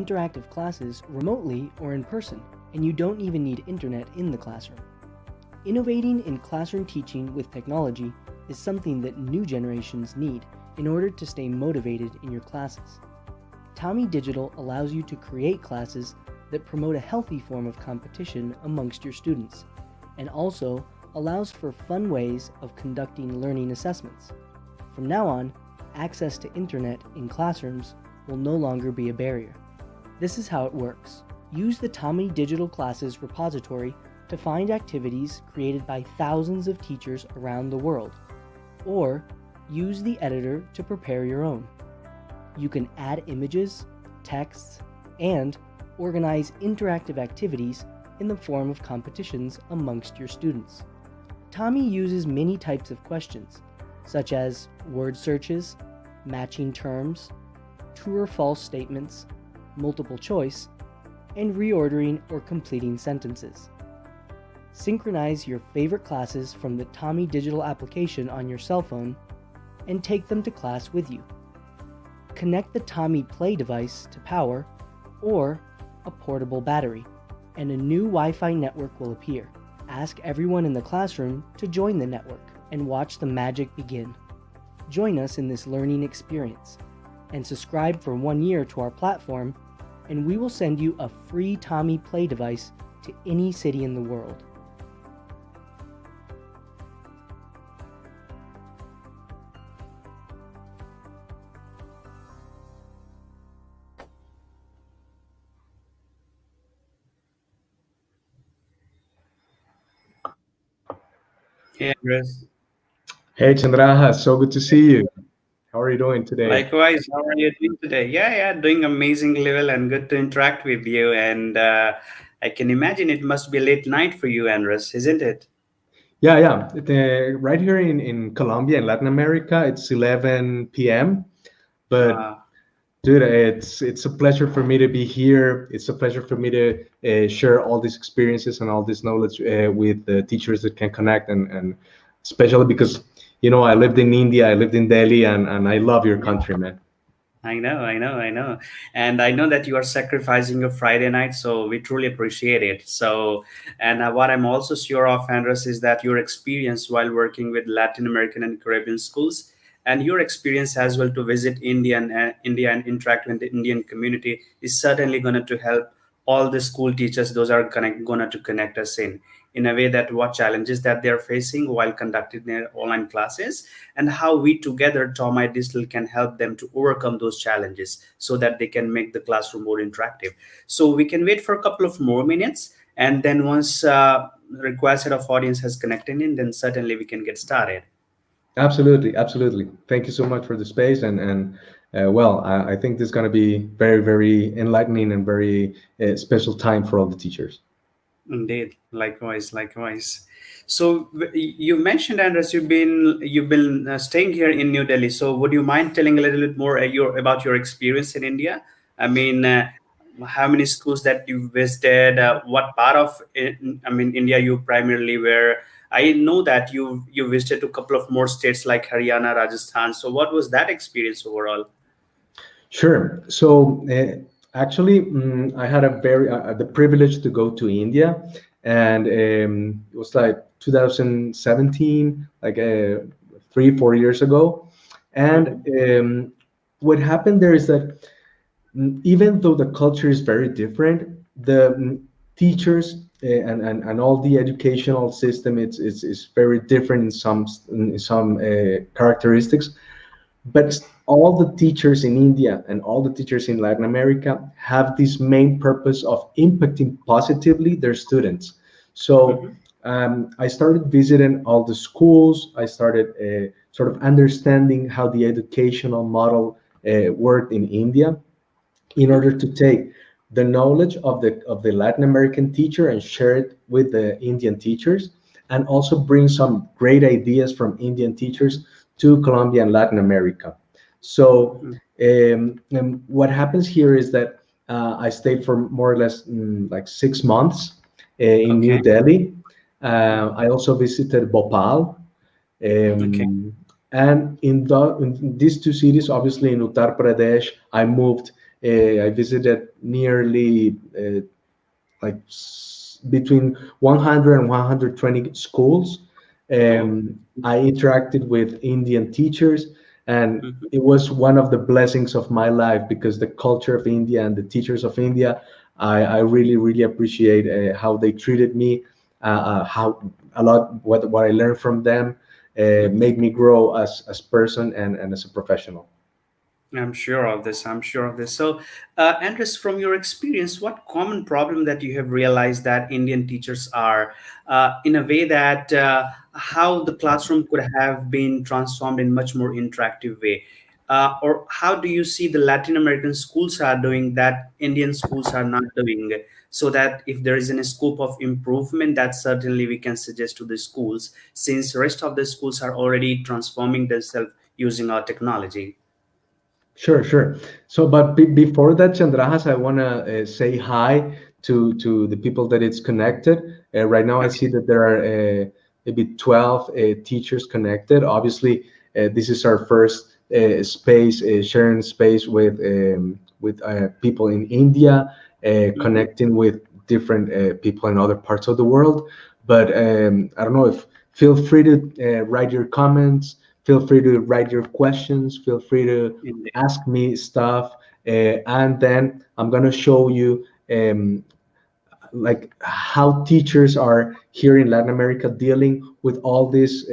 interactive classes remotely or in person, and you don't even need internet in the classroom. Innovating in classroom teaching with technology is something that new generations need in order to stay motivated in your classes. TOMi Digital allows you to create classes that promote a healthy form of competition amongst your students, and also allows for fun ways of conducting learning assessments. From now on, access to internet in classrooms will no longer be a barrier. This is how it works. Use the TOMi Digital Classes repository to find activities created by thousands of teachers around the world, or use the editor to prepare your own. You can add images, texts, and organize interactive activities in the form of competitions amongst your students. TOMi uses many types of questions, such as word searches, matching terms, true or false statements, multiple choice, and reordering or completing sentences. Synchronize your favorite classes from the TOMi Digital application on your cell phone and take them to class with you. Connect the TOMi Play device to power or a portable battery, and a new Wi-Fi network will appear. Ask everyone in the classroom to join the network and watch the magic begin. Join us in this learning experience and subscribe for 1 year to our platform, and we will send you a free TOMi Play device to any city in the world. Hey, Andres. Hey Chandraha, so good to see you. How are you doing today? Likewise, how are you doing today? Yeah, doing amazingly well and good to interact with you. And I can imagine it must be late night for you, Andres, isn't it? Yeah. Right here in Colombia, in Latin America, it's 11 p.m. But Uh, dude, it's a pleasure for me to be here. It's a pleasure for me to share all these experiences and all this knowledge with the teachers that can connect, and especially because I lived in India, I lived in Delhi, and I love your yeah, country, man. I know. And I know that you are sacrificing your Friday night, so we truly appreciate it. So, and what I'm also sure of, Andres, is that your experience while working with Latin American and Caribbean schools, and your experience as well to visit India and interact with the Indian community is certainly going to help all the school teachers. Those are going to connect us in a way that what challenges that they're facing while conducting their online classes, and how we together, TOMi Digital, can help them to overcome those challenges so that they can make the classroom more interactive. So we can wait for a couple of more minutes, and then once required set of audience has connected in, then certainly we can get started. Absolutely, absolutely. Thank you so much for the space, and I think this is going to be very, very enlightening and very special time for all the teachers. Indeed, likewise. So you mentioned, Andres, you've been staying here in New Delhi. So would you mind telling a little bit more about your experience in India? I mean, how many schools that you visited? What part of India you primarily were? I know that you visited a couple of more states like Haryana, Rajasthan. So what was that experience overall? Sure. So actually, I had the privilege to go to India, and it was like 2017, like 3, 4 years ago. And Mhm. what happened there is that even though the culture is very different, the teachers and all the educational system is very different in some characteristics. But all the teachers in India and all the teachers in Latin America have this main purpose of impacting positively their students. So Mhm. I started visiting all the schools. I started sort of understanding how the educational model worked in India in order Mhm. to take the knowledge of the Latin American teacher and share it with the Indian teachers, and also bring some great ideas from Indian teachers to Colombia and Latin America. So what happens here is that I stayed for more or less like 6 months in New Okay. Delhi. Mhm. I also visited Bhopal, Okay. and in these two cities, obviously in Uttar Pradesh, I moved. I visited nearly between 100 and 120 schools. Oh. I interacted with Indian teachers, and Mhm. it was one of the blessings of my life because the culture of India and the teachers of India, I really, really appreciate how they treated me, how a lot what I learned from them made me grow as person and as a professional. I'm sure of this. I'm sure of this. So, Andres, from your experience, what common problem that you have realized that Indian teachers are, in a way that how the classroom could have been transformed in much more interactive way, or how do you see the Latin American schools are doing that Indian schools are not doing, so that if there is any scope of improvement, that certainly we can suggest to the schools, since the rest of the schools are already transforming themselves using our technology. Sure, sure. So, but before that, Chandrahas, I want to say hi to the people that it's connected. Right now, I see that there are maybe 12 teachers connected. Obviously, this is our first space, sharing space with people in India, Mhm. connecting with different people in other parts of the world. But I don't know if feel free to write your comments. Feel free to write your questions. Feel free to Indeed. ask me stuff, and then I'm gonna show you like how teachers are here in Latin America dealing with all these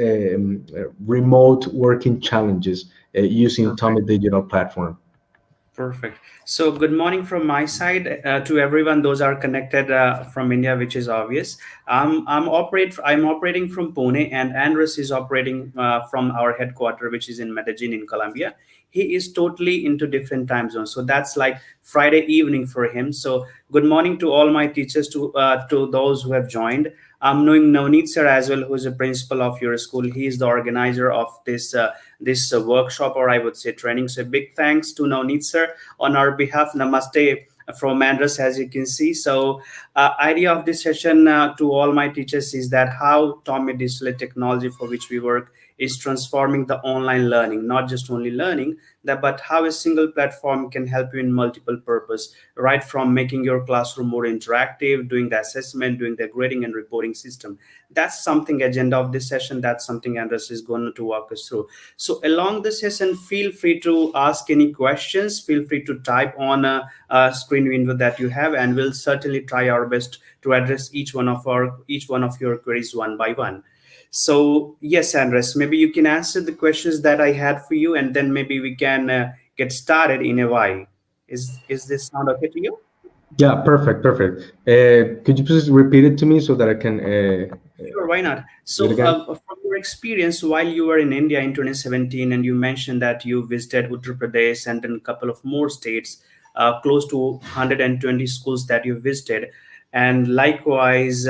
remote working challenges using Perfect. TOMi Digital platform. Perfect. So, good morning from my side to everyone. Those are connected from India, which is obvious. I'm operating from Pune, and Andres is operating from our headquarter, which is in Medellin, in Colombia. He is totally into different time zones, so that's like Friday evening for him. So, good morning to all my teachers, to those who have joined. I'm knowing Navneet sir as well, who is a principal of your school. He is the organizer of this workshop, or I would say training. So big thanks to Navneet sir on our behalf. Namaste from Andres, as you can see. So idea of this session to all my teachers is that how TOMi Digital technology for which we work is transforming the online learning, not just only learning that, but how a single platform can help you in multiple purpose, right from making your classroom more interactive, doing the assessment, doing the grading and reporting system. That's something agenda of this session. That's something Andres is going to walk us through. So along the session, feel free to ask any questions. Feel free to type on a screen window that you have, and we'll certainly try our best to address each one of your queries one by one. So yes, Andres, maybe you can answer the questions that I had for you, and then maybe we can get started in a while. Is this sound okay to you? Yeah, perfect, perfect. Could you please repeat it to me so that I can Sure, why not? do it So, again? from your experience while you were in India in 2017, and you mentioned that you visited Uttar Pradesh and then a couple of more states, close to 120 schools that you visited. And likewise,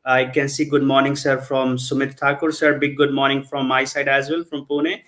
I can see good morning, sir, from Sumit Thakur, sir. Big good morning from my side as well, from Pune.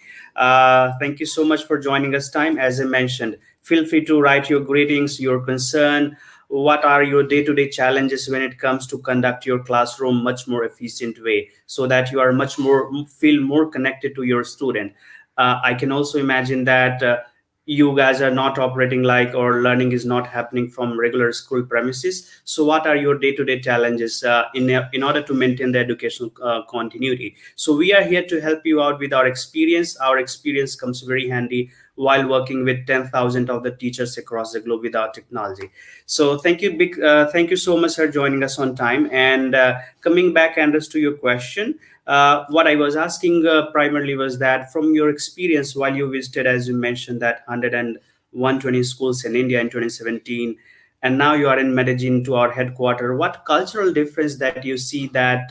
Thank you so much for joining us time. As I mentioned, feel free to write your greetings, your concern, what are your day-to-day challenges when it comes to conduct your classroom much more efficient way, so that you are much more feel more connected to your student. I can also imagine that you guys are not operating like, or learning is not happening from regular school premises. So what are your day-to-day challenges in order to maintain the educational continuity? So we are here to help you out with our experience. Our experience comes very handy while working with 10,000 of the teachers across the globe with our technology. So thank you so much for joining us on time. And coming back, Anders, to your question, what I was asking primarily was that from your experience while you visited, as you mentioned, that 120 schools in India in 2017, and now you are in Medellin to our headquarter. What cultural difference that you see that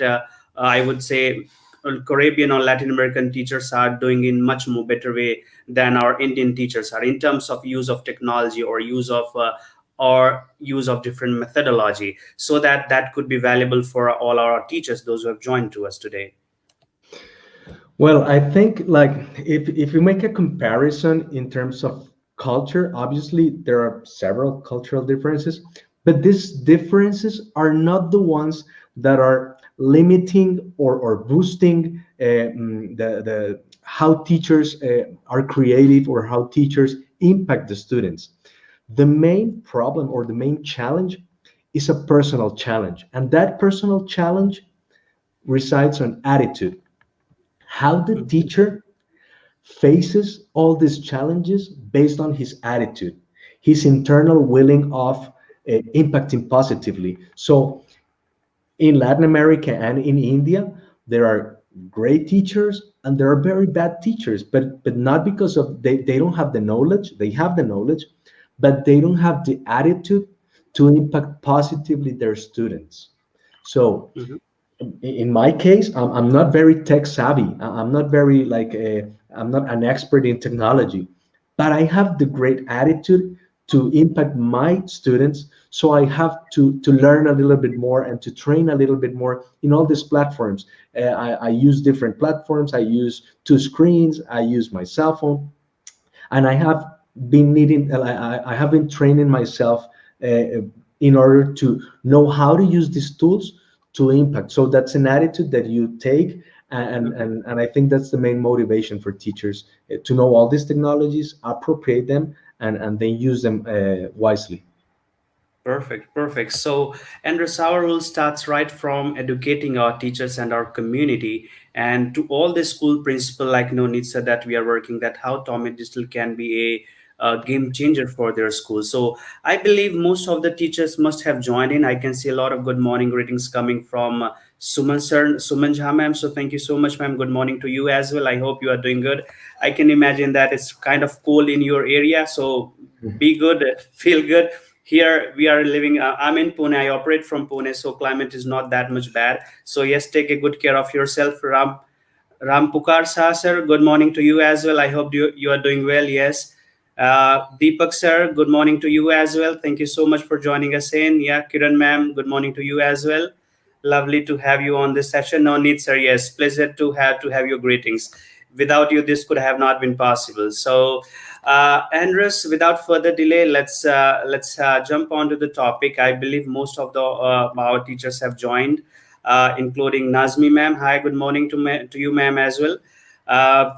I would say Caribbean or Latin American teachers are doing in much more better way than our Indian teachers are in terms of use of technology, or use of different methodology, so that that could be valuable for all our teachers, those who have joined to us today. Well, I think like if you make a comparison in terms of culture, obviously there are several cultural differences, but these differences are not the ones that are limiting or boosting the how teachers are creative or how teachers impact the students. The main problem or the main challenge is a personal challenge. And that personal challenge resides on attitude. How the Mhm. teacher faces all these challenges based on his attitude, his internal willing of impacting positively. So in Latin America and in India, there are great teachers and there are very bad teachers, but not because of they don't have the knowledge, they have the knowledge, but they don't have the attitude to impact positively their students. So Mhm. in my case, I'm not very tech savvy. I'm not very I'm not an expert in technology, but I have the great attitude to impact my students. So I have to learn a little bit more and to train a little bit more in all these platforms. I use different platforms. I use two screens. I use my cell phone, and I have been needing. I have been training myself in order to know how to use these tools to impact. So that's an attitude that you take, Mhm. and I think that's the main motivation for teachers to know all these technologies, appropriate them, and then use them wisely. Perfect, perfect. So, Andres, our role starts right from educating our teachers and our community, and to all the school principal like Nitsa that we are working that how TOMi Digital can be a game changer for their school. So, I believe most of the teachers must have joined in. I can see a lot of good morning greetings coming from Suman sir, Suman Jha ma'am. So, thank you so much, ma'am. Good morning to you as well. I hope you are doing good. I can imagine that it's kind of cold in your area, so be good, feel good. Here we are living, I'm in Pune, I operate from Pune, so climate is not that much bad. So yes, take a good care of yourself. Ram Pukar Sah sir, good morning to you as well. I hope you are doing well. Yes. Deepak sir, good morning to you as well. Thank you so much for joining us in. Yeah, Kiran ma'am, good morning to you as well. Lovely to have you on this session. No need, sir. Yes, pleasure to have your greetings. Without you, this could have not been possible. So, Andres, without further delay, let's jump onto the topic. I believe most of the our teachers have joined, including Nazmi ma'am. Hi, good morning to you, ma'am, as well.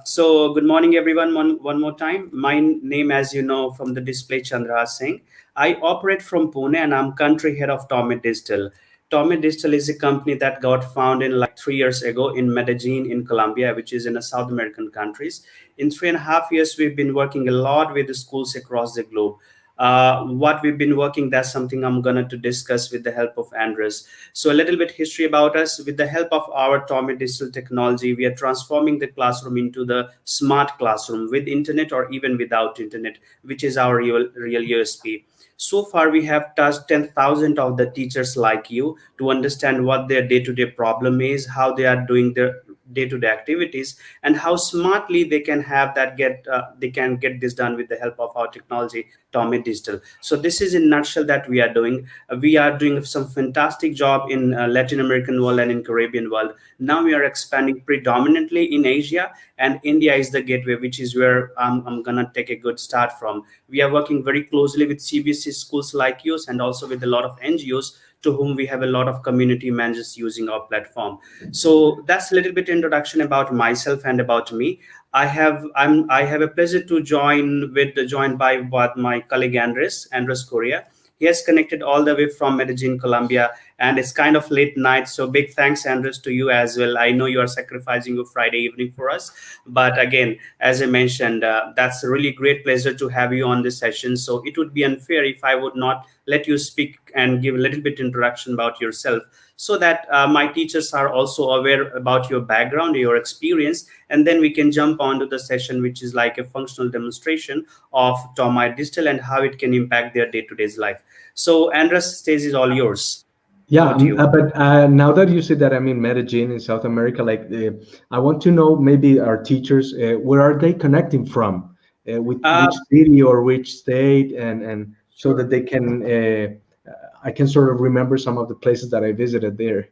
So, good morning, everyone. One more time. My name, as you know from the display, Chandra Singh. I operate from Pune, and I'm country head of TOMi Digital. TOMi Digital is a company that got founded like 3 years ago in Medellin, in Colombia, which is in the South American countries. In 3.5 years, we've been working a lot with the schools across the globe. What we've been working, that's something I'm going to discuss with the help of Andres. So a little bit history about us. With the help of our TOMi Digital technology, we are transforming the classroom into the smart classroom with internet or even without internet, which is our real USP. So far, we have touched 10,000 of the teachers like you to understand what their day-to-day problem is, how they are doing their day-to-day activities, and how smartly they can have that they can get this done with the help of our technology, TOMi Digital. So this is in nutshell that we are doing. We are doing some fantastic job in Latin American world and in Caribbean world. Now we are expanding predominantly in Asia, and India is the gateway, which is where I'm gonna take a good start from. We are working very closely with CBSE schools like yours and also with a lot of NGOs to whom we have a lot of community managers using our platform. So that's a little bit introduction about myself and about me. I have a pleasure to joined by my colleague Andres Correa. He has connected all the way from Medellin, Colombia, and it's kind of late night. So big thanks, Andres, to you as well. I know you are sacrificing your Friday evening for us, but again, as I mentioned, that's a really great pleasure to have you on this session. So it would be unfair if I would not let you speak and give a little bit introduction about yourself, so that my teachers are also aware about your background, your experience, and then we can jump onto the session, which is like a functional demonstration of TOMi Digital and how it can impact their day-to-day life. So, Andres, stage is all yours. Yeah, Over to you. but now that you said that I'm in Medellin in South America, I want to know maybe our teachers, where are they connecting from? With Uh, which city or which state, and so sure. that they can, I can sort of remember some of the places that I visited there.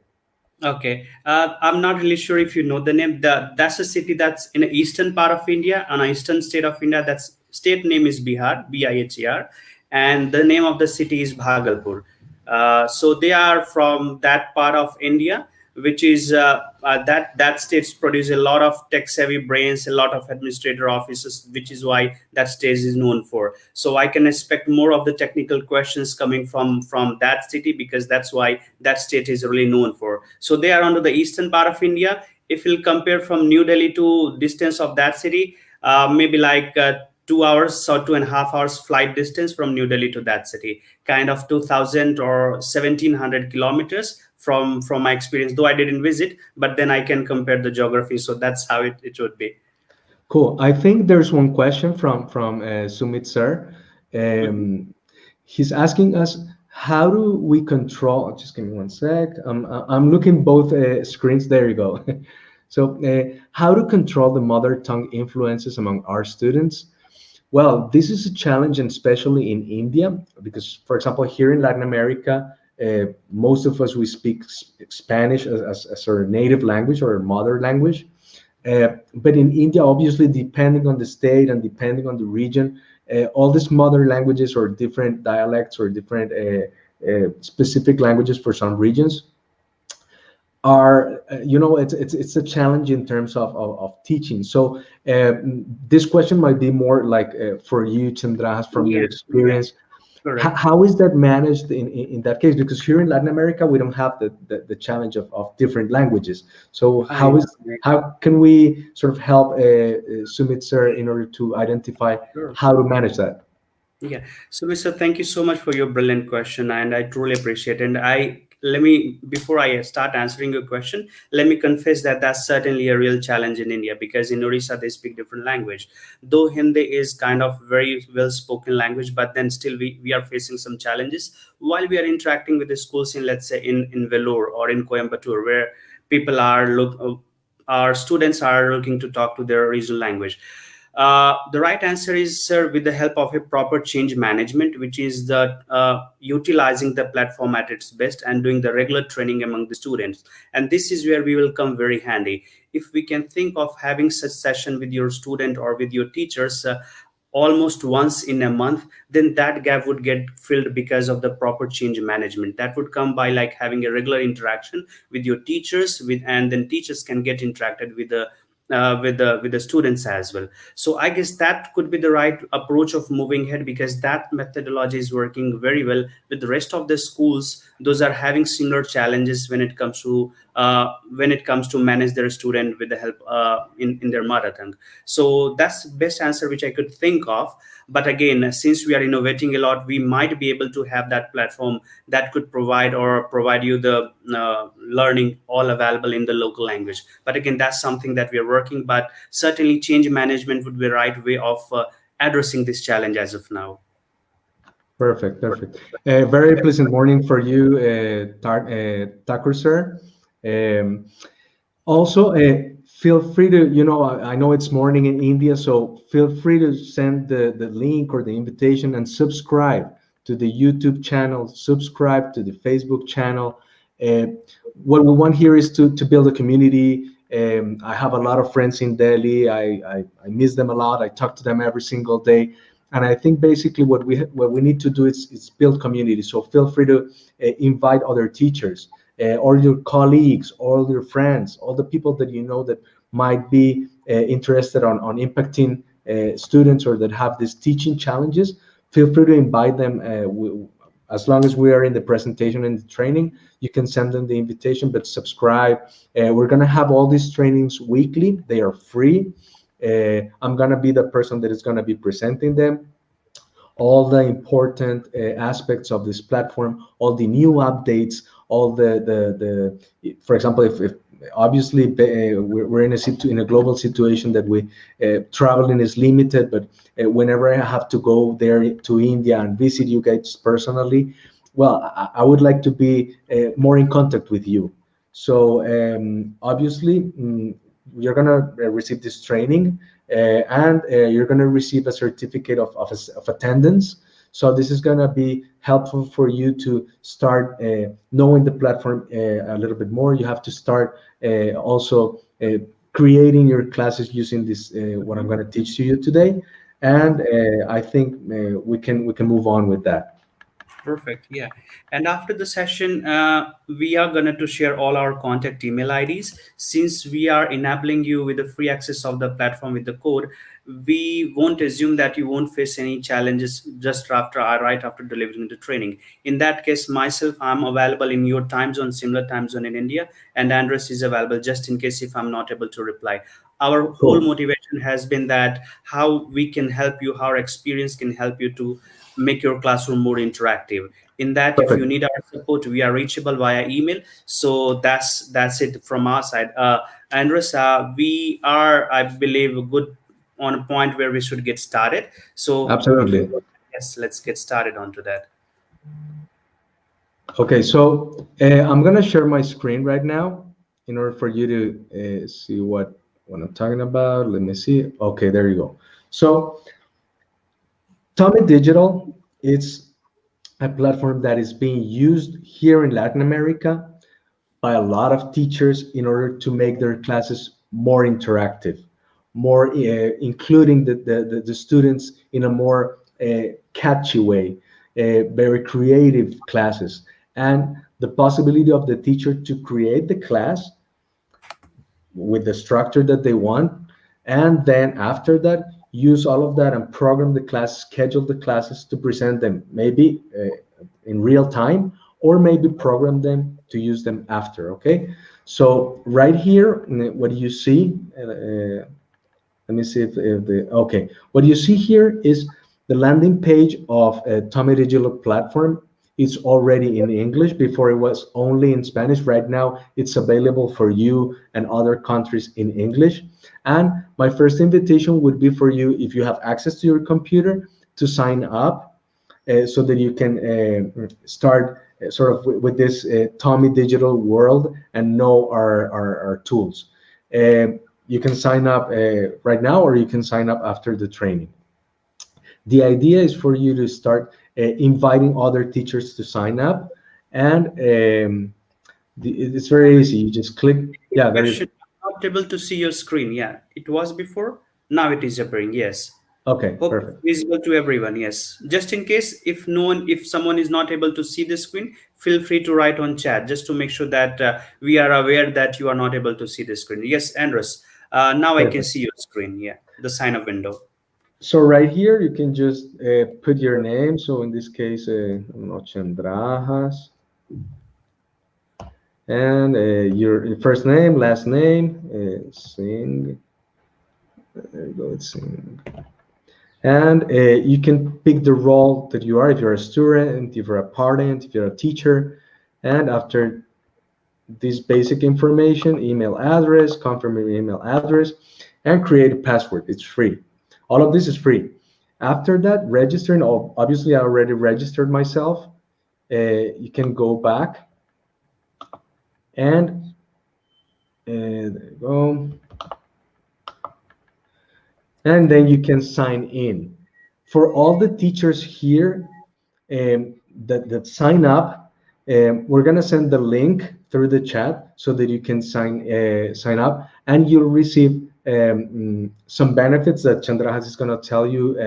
Okay, I'm not really sure if you know the name. That's a city that's in the eastern part of India, an eastern state of India. That's state name is Bihar, Bihar, and the name of the city is Bhagalpur. So they are from that part of India. which is that states produce a lot of tech savvy brains, a lot of administrator offices, which is why that state is known for. So I can expect more of the technical questions coming from that city, because that's why that state is really known for. So they are under the eastern part of India. If you'll compare from New Delhi to distance of that city, maybe like 2 hours or 2.5 hours flight distance from New Delhi to that city, kind of 2000 or 1700 kilometers from my experience, though I didn't visit, but then I can compare the geography. So that's how it would be. Cool. I think there's one question from Sumit sir. Mhm. He's asking us, how do we control? Just give me one sec. I'm looking both screens. There you go. So, how to control the mother tongue influences among our students? Well, this is a challenge, and especially in India, because, for example, here in Latin America, most of us we speak Spanish as our native language or our mother language. But in India, obviously, depending on the state and depending on the region, all these mother languages or different dialects or different specific languages for some regions are, it's a challenge in terms of teaching. So this question might be more like for you, Chandras, from your Yeah, yeah, experience. correct. How is that managed in that case? Because here in Latin America, we don't have the challenge of different languages. So I know. how can we sort of help Sumit sir in order to identify Sure. how to manage that? Yeah. So, Mr. Thank you so much for your brilliant question, and I truly appreciate it. And I let me before I start answering your question, let me confess that that's certainly a real challenge in India, because in Orissa they speak different language. Though Hindi is kind of very well spoken language, but then still we are facing some challenges while we are interacting with the schools in, let's say, in Vellore or in Coimbatore, where people are our students are looking to talk to their regional language. The right answer is, sir, with the help of a proper change management, which is the utilizing the platform at its best and doing the regular training among the students. And this is where we will come very handy. If we can think of having such session with your student or with your teachers almost once in a month, then that gap would get filled because of the proper change management. That would come by like having a regular interaction with your teachers, and then teachers can get interacted with the students as well. So I guess that could be the right approach of moving ahead, because that methodology is working very well with the rest of the schools. Those are having similar challenges when it comes to manage their student with the help in their mother tongue. So that's the best answer which I could think of. But again, since we are innovating a lot, we might be able to have that platform that could provide you the learning all available in the local language. But again, that's something that we are working. But certainly, change management would be the right way of addressing this challenge as of now. Perfect, perfect. Very pleasant morning for you, Thakur sir. Um, Also, feel free to, I know it's morning in India, so feel free to send the link or the invitation and subscribe to the YouTube channel, subscribe to the Facebook channel. Uh, what we want here is to build a community. I have a lot of friends in Delhi. I miss them a lot. I talk to them every single day. And I think basically what we need to do is build community. So feel free to invite other teachers, all your colleagues, all your friends, all the people that you know that might be interested on impacting students or that have these teaching challenges. Feel free to invite them. As long as we are in the presentation and the training, you can send them the invitation, but subscribe. We're going to have all these trainings weekly. They are free. I'm going to be the person that is going to be presenting them, all the important aspects of this platform, all the new updates, all for example, if obviously we're in a global situation that we traveling is limited, but whenever I have to go there to India and visit you guys personally, well, I would like to be more in contact with you. So obviously, you're gonna receive this training, and you're gonna receive a certificate of attendance. So this is gonna be helpful for you to start knowing the platform a little bit more. You have to start also creating your classes using this what I'm gonna teach to you today, and I think we can move on with that. Perfect. Yeah. And after the session, we are going to share all our contact email IDs. Since we are enabling you with the free access of the platform with the code, we won't assume that you won't face any challenges just after right after delivering the training. In that case, myself, I'm available in your time zone, similar time zone in India, and Andres is available just in case if I'm not able to reply. Our whole Cool. motivation has been that how we can help you, how our experience can help you to make your classroom more interactive. In that, if you Perfect. need our support, we are reachable via email. So that's it from our side. Andres, we are, I believe, good on a point where we should get started. So before, Absolutely. yes, let's get started onto that. Okay, so I'm gonna share my screen right now in order for you to see what I'm talking about. Let me see. Okay, there you go. So TOMi Digital is a platform that is being used here in Latin America by a lot of teachers in order to make their classes more interactive, more including the students in a more catchy way, very creative classes, and the possibility of the teacher to create the class with the structure that they want, and then after that use all of that and program the class, schedule the classes to present them maybe in real time, or maybe program them to use them after. Okay, so right here what you see, let me see if the okay. What you see here is the landing page of a TOMi Digital platform. It's already in English. Before it was only in Spanish. Right now it's available for you and other countries in English. And my first invitation would be for you, if you have access to your computer, to sign up so that you can start sort of with this TOMi Digital world and know our tools. You can sign up right now, or you can sign up after the training. The idea is for you to start inviting other teachers to sign up, and it's very easy. You just click. Yeah, there you go. Question: I'm not able to see your screen. Yeah, it was before. Now it is appearing. Yes. Okay, Hope it's perfect. visible to everyone. Yes. Just in case if no one, if someone is not able to see the screen, feel free to write on chat just to make sure that we are aware that you are not able to see the screen. Yes, Andres. Now I can Perfect. see your screen. Yeah, the sign up window. So right here, you can just put your name. So in this case, Nochendrajas, and your first name, last name, Singh. There you go. It's Singh. And you can pick the role that you are, if you're a student, if you're a parent, if you're a teacher. And after this basic information, email address, confirm your email address, and create a password. It's free. All of this is free. After that, registering, obviously I already registered myself. You can go back and there you go. And then you can sign in. For all the teachers here that sign up, we're gonna send the link through the chat so that you can sign up, and you'll receive some benefits that Chandrahas is gonna tell you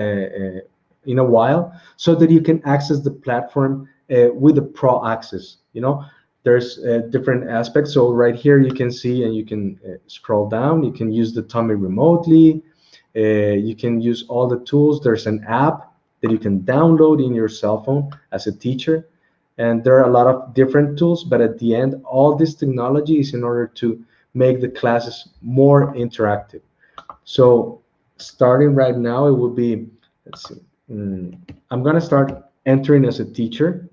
in a while, so that you can access the platform with the pro access. You know, there's different aspects. So right here you can see, and you can scroll down. You can use the TOMi remotely. You can use all the tools. There's an app that you can download in your cell phone as a teacher. And there are a lot of different tools, but at the end, all this technology is in order to make the classes more interactive. So starting right now, it will be, let's see, I'm gonna start entering as a teacher.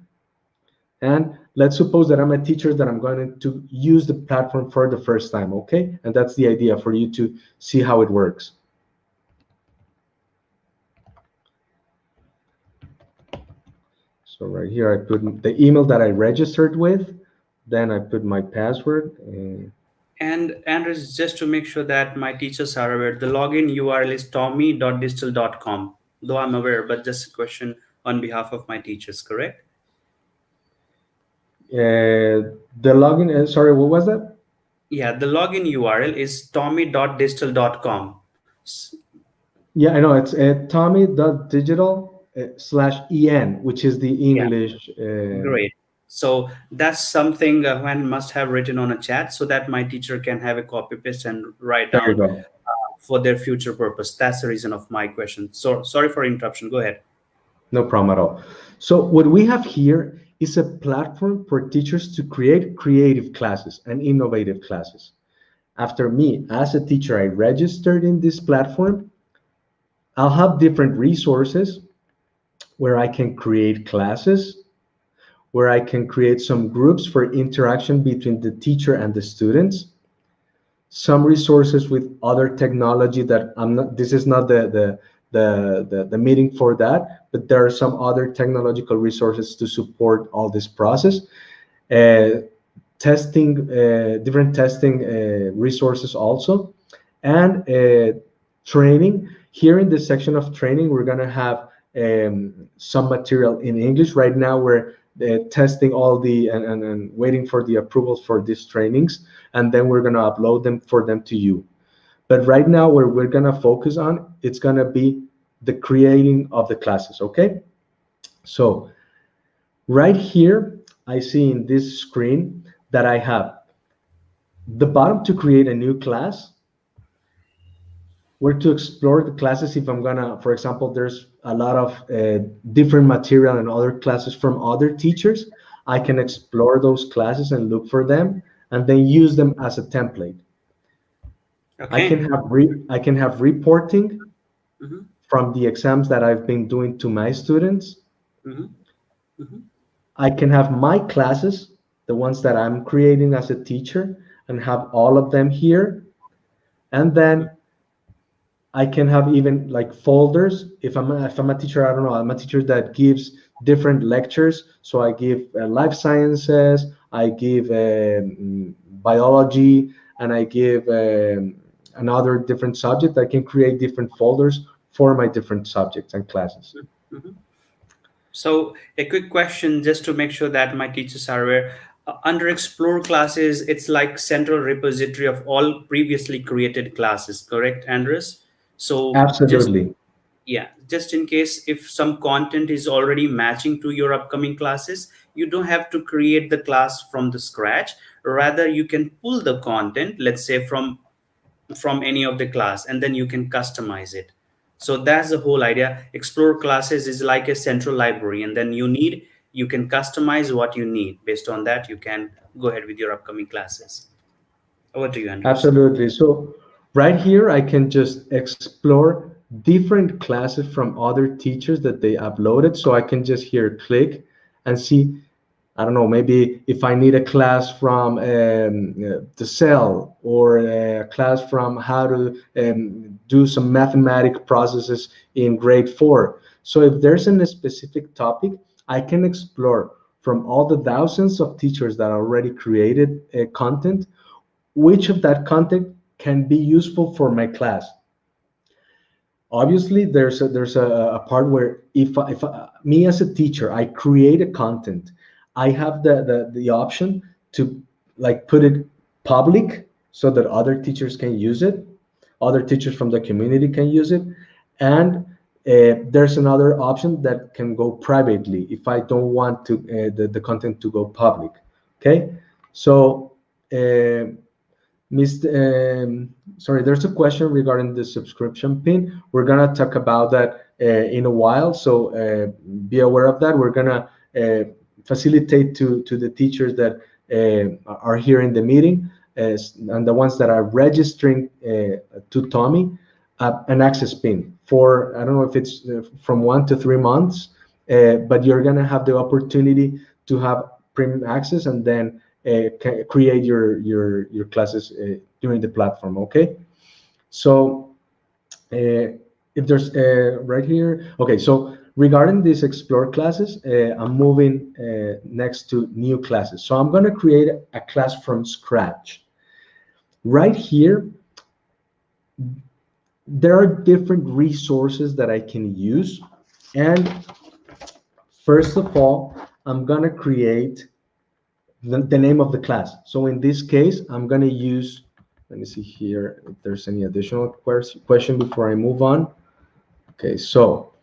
And let's suppose that I'm a teacher that I'm going to use the platform for the first time, okay? And that's the idea, for you to see how it works. So right here, I put the email that I registered with, then I put my password. And Andres, just to make sure that my teachers are aware, the login URL is tomi.digital.com. Though I'm aware, but just a question on behalf of my teachers, correct? The login, sorry, what was that? Yeah, the login URL is tomi.digital.com. Yeah, I know, it's tomi.digital. /en, which is the Yeah, English. great. So that's something one must have written on a chat so that my teacher can have a copy paste and write There you down go. for their future purpose. That's the reason of my question. So sorry for interruption. Go ahead. No problem at all. So what we have here is a platform for teachers to create creative classes and innovative classes. After me, as a teacher, I registered in this platform. I'll have different resources where I can create classes, where I can create some groups for interaction between the teacher and the students, some resources with other technology that I'm not, this is not the meeting for that, but there are some other technological resources to support all this process. Uh, Testing, different testing resources also, and training. Here in this section of training, we're gonna have some material in English. Right now, we're testing all the and waiting for the approvals for these trainings, and then we're gonna upload them for them to you. But right now, where we're gonna focus on, it's gonna be the creating of the classes, okay? So right here, I see in this screen that I have the bottom to create a new class, where to explore the classes. If I'm gonna, for example, there's a lot of different material and other classes from other teachers, I can explore those classes and look for them and then use them as a template. Okay. I can have reporting Mm-hmm. from the exams that I've been doing to my students. Mm-hmm. Mm-hmm. I can have my classes, the ones that I'm creating as a teacher, and have all of them here. And then I can have even like folders. If I'm a teacher, I don't know, I'm a teacher that gives different lectures. So I give life sciences, I give biology, and I give another different subject. I can create different folders for my different subjects and classes. Mm-hmm. So, a quick question just to make sure that my teachers are aware. Under Explore classes, it's like central repository of all previously created classes, correct, Andres? So, just Absolutely. yeah, just in case if some content is already matching to your upcoming classes, you don't have to create the class from the scratch. Rather, you can pull the content, let's say from any of the class, and then you can customize it. So that's the whole idea. Explore classes is like a central library, and then you can customize what you need. Based on that, you can go ahead with your upcoming classes. Over to you, Andres. Absolutely. So right here, I can just explore different classes from other teachers that they uploaded. So I can just here click and see, I don't know, maybe if I need a class from the cell, or a class from how to do some mathematic processes in grade 4. So if there's a specific topic, I can explore from all the thousands of teachers that already created content, which of that content can be useful for my class. Obviously, there's a part where if me as a teacher, I create a content, I have the option to like put it public so that other teachers can use it, other teachers from the community can use it, and there's another option that can go privately if I don't want to the content to go public. Okay, so. Uh, Sorry, there's a question regarding the subscription pin. We're gonna talk about that in a while, so be aware of that. We're gonna facilitate to the teachers that are here in the meeting, and the ones that are registering to TOMi, an access pin for, I don't know if it's from 1 to 3 months, but you're gonna have the opportunity to have premium access and then create your classes during the platform. Okay, so if there's right here, okay, so regarding these explore classes, I'm moving next to new classes. So I'm going to create a class from scratch. Right here, there are different resources that I can use, and first of all, I'm going to create the name of the class. So in this case, I'm going to use, let me see here if there's any additional question before I move on. Okay, so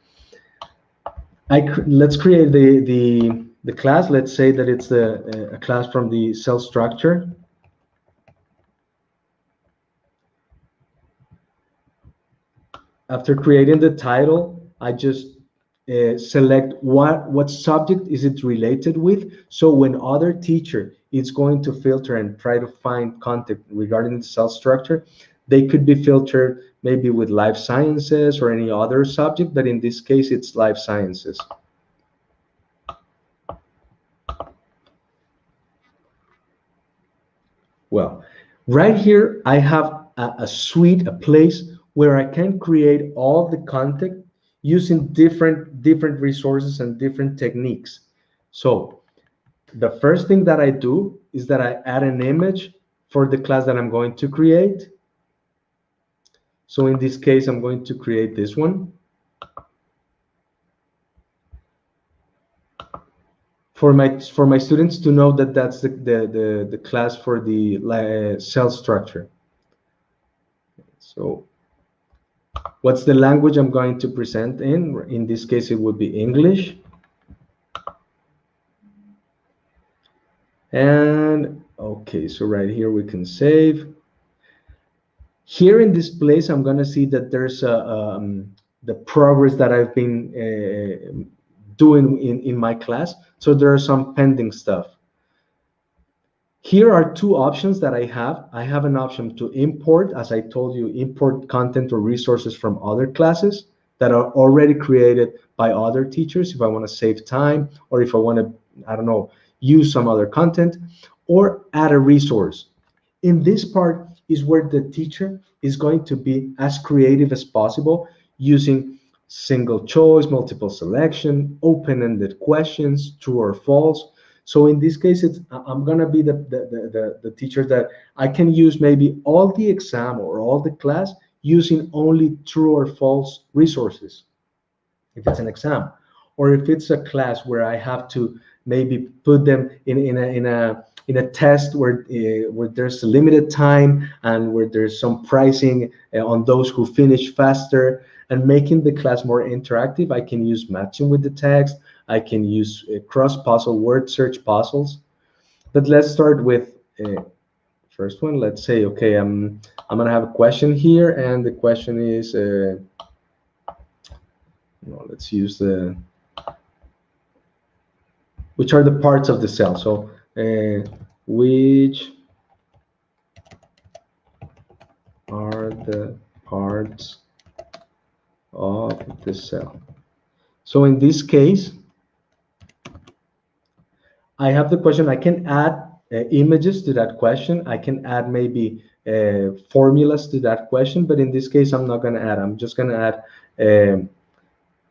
Let's create the class. Let's say that it's a class from the cell structure. After creating the title, I just select what subject is it related with. So when other teacher is going to filter and try to find content regarding the cell structure, they could be filtered maybe with life sciences or any other subject, but in this case, it's life sciences. Well, right here, I have a suite, a place where I can create all the content using different resources and different techniques. So the first thing that I do is that I add an image for the class that I'm going to create. So in this case, I'm going to create this one. For my students to know that that's the class for the cell structure. So what's the language I'm going to present in? In this case, it would be English. And okay, so right here we can save. Here in this place, I'm going to see that there's the progress that I've been doing in my class. So there are some pending stuff. Here are two options that I have. I have an option to import, as I told you, import content or resources from other classes that are already created by other teachers if I want to save time, or if I want to, I don't know, use some other content, or add a resource. In this part is where the teacher is going to be as creative as possible using single choice, multiple selection, open-ended questions, true or false. So in this case, I'm gonna be the teacher that I can use maybe all the exam or all the class using only true or false resources if it's an exam, or if it's a class where I have to maybe put them in a test where there's a limited time and where there's some pricing on those who finish faster, and making the class more interactive. I can use matching with the text. I can use cross puzzle, word search puzzles. But let's start with first one. Let's say, okay, I'm gonna have a question here, and the question is. Let's use the which are the parts of the cell. So which are the parts of the cell? So in this case, I have the question. I can add images to that question. I can add maybe formulas to that question, but in this case, I'm not going to add. I'm just going to add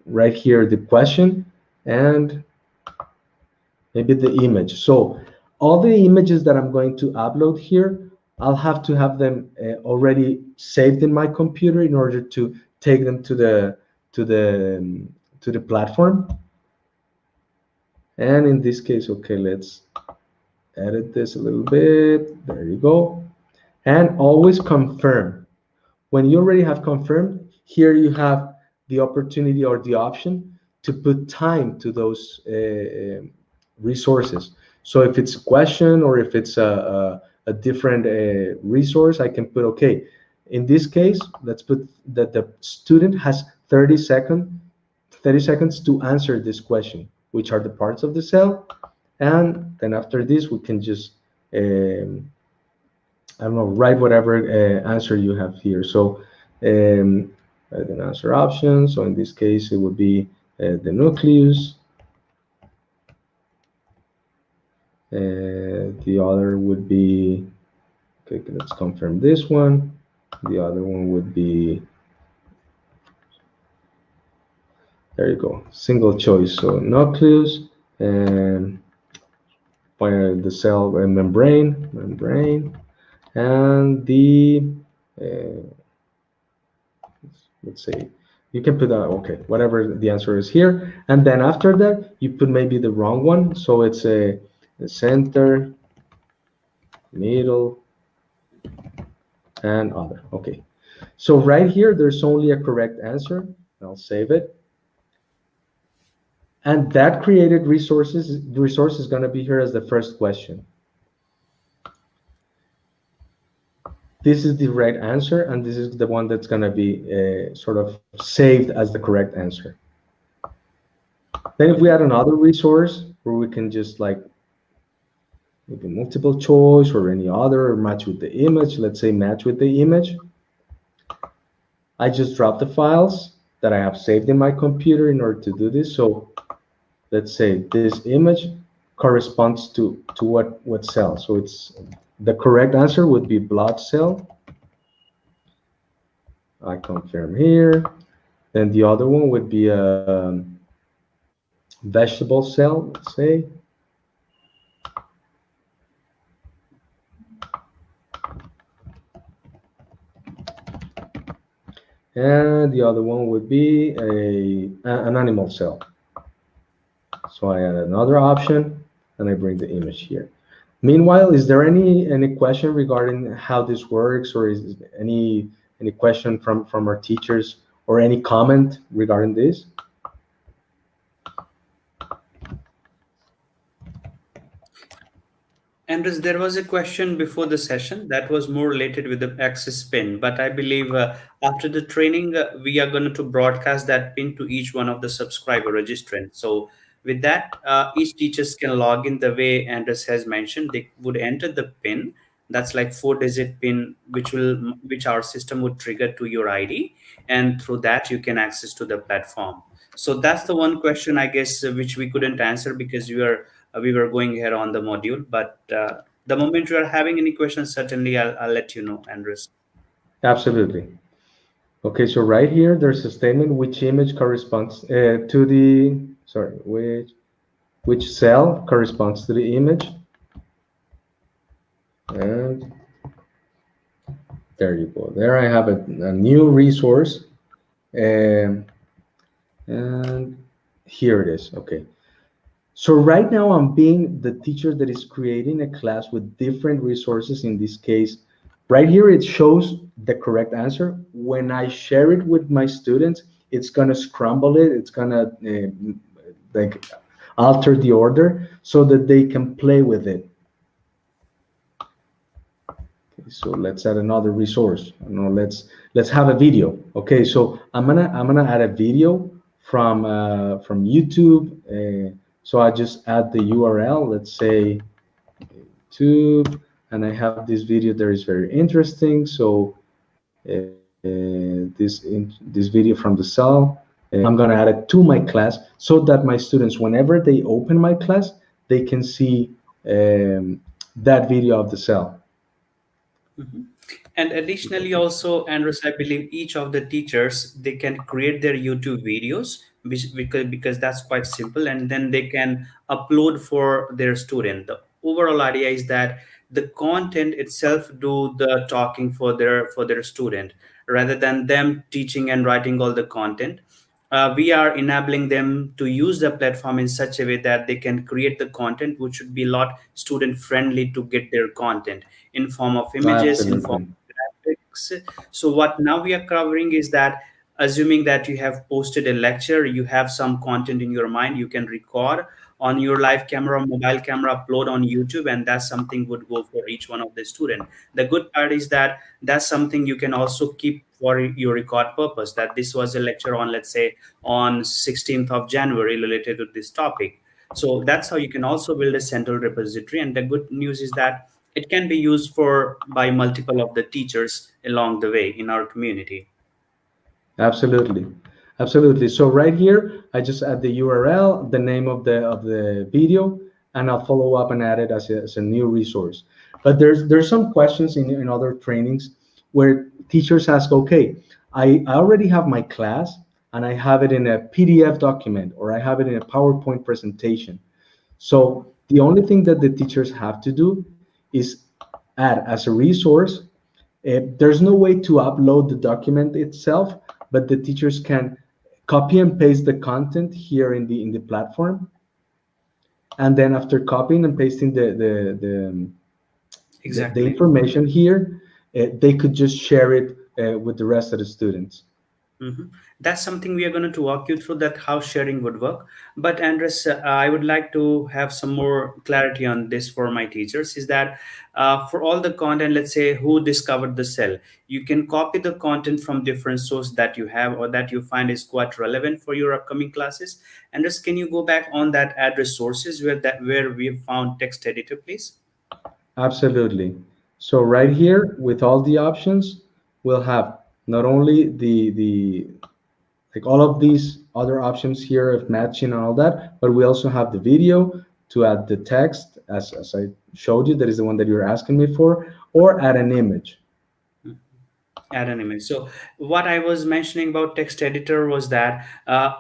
right here the question and maybe the image. So all the images that I'm going to upload here, I'll have to have them already saved in my computer in order to take them to the platform. And in this case, okay, let's edit this a little bit. There you go. And always confirm. When you already have confirmed, here you have the opportunity or the option to put time to those resources. So if it's a question or if it's a different resource, I can put, okay, in this case, let's put that the student has 30 seconds to answer this question, which are the parts of the cell. And then after this, we can just, I don't know, write whatever answer you have here. So an answer option. So in this case, it would be the nucleus. The other would be, okay, let's confirm this one. The other one would be, there you go, single choice. So nucleus and the cell membrane, and the, let's say, you can put okay, whatever the answer is here. And then after that, you put maybe the wrong one. So it's a center, middle, and other. Okay. So right here, there's only a correct answer. I'll save it. And that created resource is going to be here as the first question. This is the right answer, and this is the one that's going to be sort of saved as the correct answer. Then if we Mhm. add another resource where we can just like maybe multiple choice or any other, or match with the image, let's say match with the image, I just drop the files that I have saved in my computer in order to do this. So let's say this image corresponds to what cell. So it's the correct answer would be blood cell. I confirm here. Then the other one would be a vegetable cell, let's say. And the other one would be an animal cell. So I add another option and I bring the image here. Meanwhile, is there any question regarding how this works, or is any question from our teachers, or any comment regarding this? Andres, there was a question before the session that was more related with the access pin, but I believe after the training, we are going to broadcast that pin to each one of the subscriber registrants. So with that, each teachers can log in the way Andres has mentioned. They would enter the pin. That's like 4-digit pin, which our system would trigger to your ID, and through that you can access to the platform. So that's the one question I guess which we couldn't answer because we were going here on the module. But the moment you are having any questions, certainly I'll let you know, Andres. Absolutely. Okay, so right here, there's a statement which image corresponds to the, sorry, which cell corresponds to the image. And there you go. There I have a new resource. Um, and here it is. Okay. So right now I'm being the teacher that is creating a class with different resources. In this case, right here it shows the correct answer. When I share it with my students, it's gonna scramble it. It's gonna like alter the order so that they can play with it. Okay, so let's add another resource. No, let's have a video. Okay, so I'm gonna add a video from YouTube. So I just add the URL. Let's say YouTube, and I have this video that is very interesting. So this video from the cell, I'm gonna add it to my class so that my students, whenever they open my class, they can see that video of the cell. Mhm. And additionally, also, Andres, I believe each of the teachers they can create their YouTube videos, because that's quite simple, and then they can upload for their student. The overall idea is that the content itself do the talking for their student rather than them teaching and writing all the content. We are enabling them to use the platform in such a way that they can create the content which should be a lot student friendly to get their content in form of images, in form Absolutely. of graphics. So what now we are covering is that assuming that you have posted a lecture, you have some content in your mind, you can record on your live camera or mobile camera, upload on YouTube, and that's something would go for each one of the student. The good part is that that's something you can also keep for your record purpose, that this was a lecture on, let's say, on 16th of January related to this topic. So that's how you can also build a central repository. And the good news is that it can be used for by multiple of the teachers along the way in our community. Absolutely. Absolutely. So right here, I just add the URL, the name of the video, and I'll follow up and add it as a new resource. But there's some questions in other trainings where teachers ask, okay, I already have my class and I have it in a PDF document, or I have it in a PowerPoint presentation. So the only thing that the teachers have to do is add as a resource. There's no way to upload the document itself, but the teachers can copy and paste the content here in the platform, and then after copying and pasting the Exactly. information here, they could just share it with the rest of the students. Mhm. That's something we are going to walk you through, that how sharing would work. But Andres, I would like to have some more clarity on this for my teachers, is that for all the content, let's say who discovered the cell, you can copy the content from different source that you have or that you find is quite relevant for your upcoming classes. Andres, can you go back on that address sources where we have found text editor, please? Absolutely. So right here with all the options, we'll have not only the like all of these other options here of matching and all that, but we also have the video to add the text as I showed you, that is the one that you're asking me for, or add an image. Add an image. So what I was mentioning about text editor was that,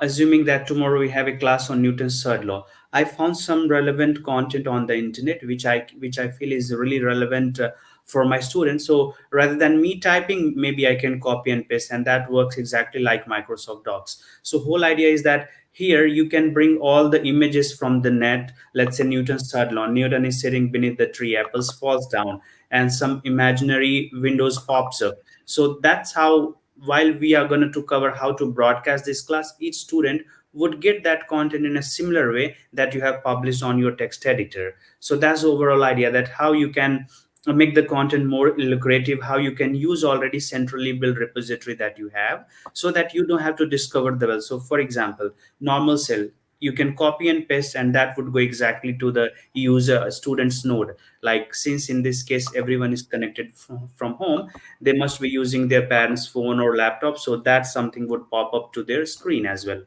assuming that tomorrow we have a class on Newton's third law, I found some relevant content on the internet which I feel is really relevant for my students. So rather than me typing, maybe I can copy and paste, and that works exactly like Microsoft Docs. So whole idea is that here you can bring all the images from the net. Let's say Newton's third law, Newton is sitting beneath the tree, apples falls down, and some imaginary windows pops up. So that's how, while we are going to cover how to broadcast this class, each student would get that content in a similar way that you have published on your text editor. So that's the overall idea, that how you can make the content more lucrative, how you can use already centrally built repository that you have, so that you don't have to discover the well. So for example, normal cell, you can copy and paste, and that would go exactly to the user student's node. Like, since in this case everyone is connected from home, they must be using their parents phone or laptop, so that something would pop up to their screen as well.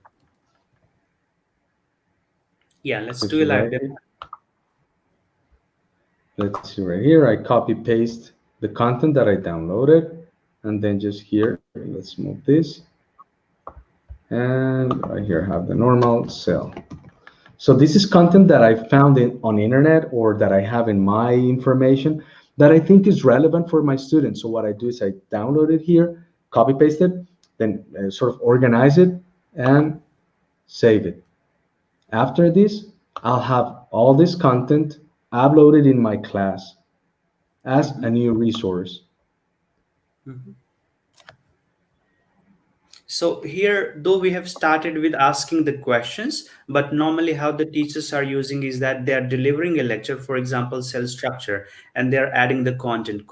Yeah, let's So do a see live right demo. here, let's see right here, I copy paste the content that I downloaded, and then just here, let's move this, and right here I have the normal cell. So this is content that I found on internet, or that I have in my information, that I think is relevant for my students. So what I do is I download it here, copy paste it, then sort of organize it and save it. After this, I'll have all this content uploaded in my class as a Mhm. new resource. Mhm. So here, though we have started with asking the questions, but normally how the teachers are using is that they are delivering a lecture, for example, cell structure, and they are adding the content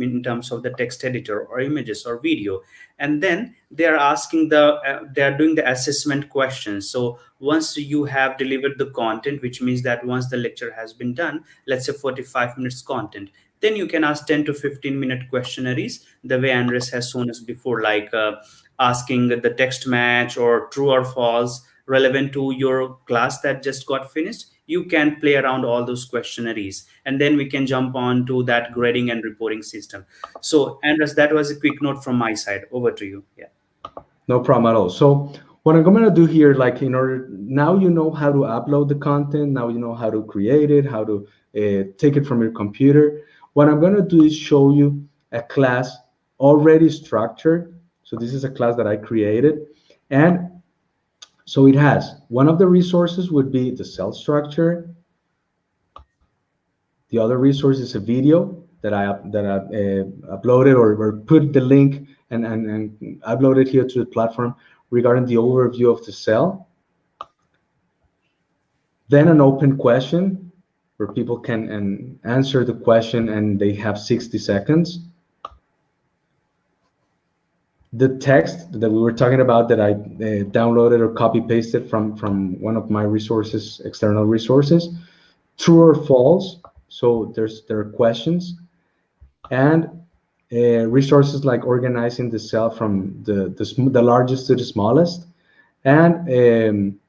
in terms of the text editor or images or video, and then they are asking they are doing the assessment questions. So once you have delivered the content, which means that once the lecture has been done, let's say 45 minutes content, then you can ask 10 to 15-minute questionnaires, the way Andres has shown us before, like asking the text match or true or false relevant to your class that just got finished. You can play around all those questionnaires, and then we can jump on to that grading and reporting system. So Andres, that was a quick note from my side. Over to you. Yeah. No problem at all. So what I'm going to do here, like in order, now you know how to upload the content, now you know how to create it, how to take it from your computer. What I'm going to do is show you a class already structured. So this is a class that I created. And so it has, one of the resources would be the cell structure. The other resource is a video that I uploaded, or put the link and uploaded here to the platform regarding the overview of the cell. Then an open question where people can answer the question, and they have 60 seconds. The text that we were talking about, that I downloaded or copy pasted from one of my resources, external resources, true or false. So there are questions, and resources like organizing the cell from the largest to the smallest, and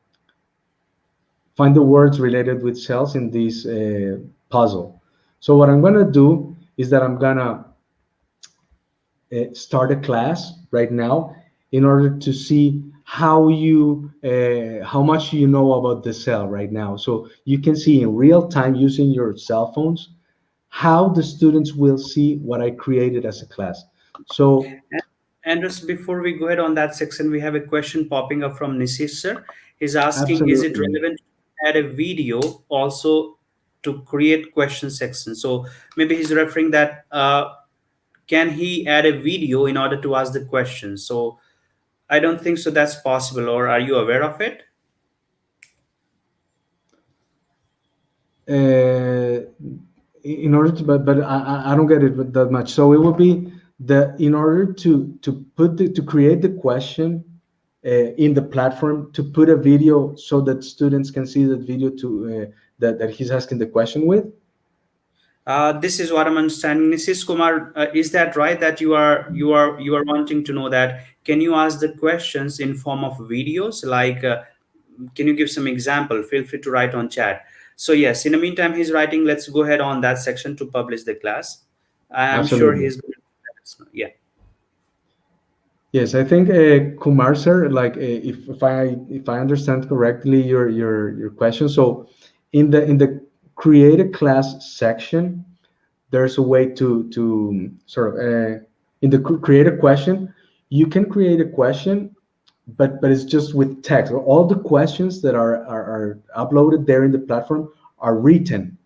find the words related with cells in this puzzle. So what I'm going to do is that I'm going to start a class right now in order to see how much you know about the cell right now. So you can see in real time, using your cell phones, how the students will see what I created as a class. So And just before we go ahead on that section, we have a question popping up from Nisish sir. He's asking, is it absolutely. relevant to add a video also to create question section? So maybe he's referring that can he add a video in order to ask the question? So I don't think so that's possible, or are you aware of it? Uh, in order to, but I don't get it that much. So it would be the in order to create the question in the platform, to put a video so that students can see that video to that he's asking the question with. This is what I'm understanding. Mrs. Kumar, is that right? That you are wanting to know that can you ask the questions in form of videos? Like, can you give some example? Feel free to write on chat. So yes, in the meantime, he's writing. Let's go ahead on that section to publish the class. I'm sure Absolutely. he's going to let us know. Yeah. Yes, I think Kumar sir, like if I understand correctly your question. So in the create a class section, there's a way to sort of in the create a question, you can create a question, but it's just with text. All the questions that are uploaded there in the platform are written.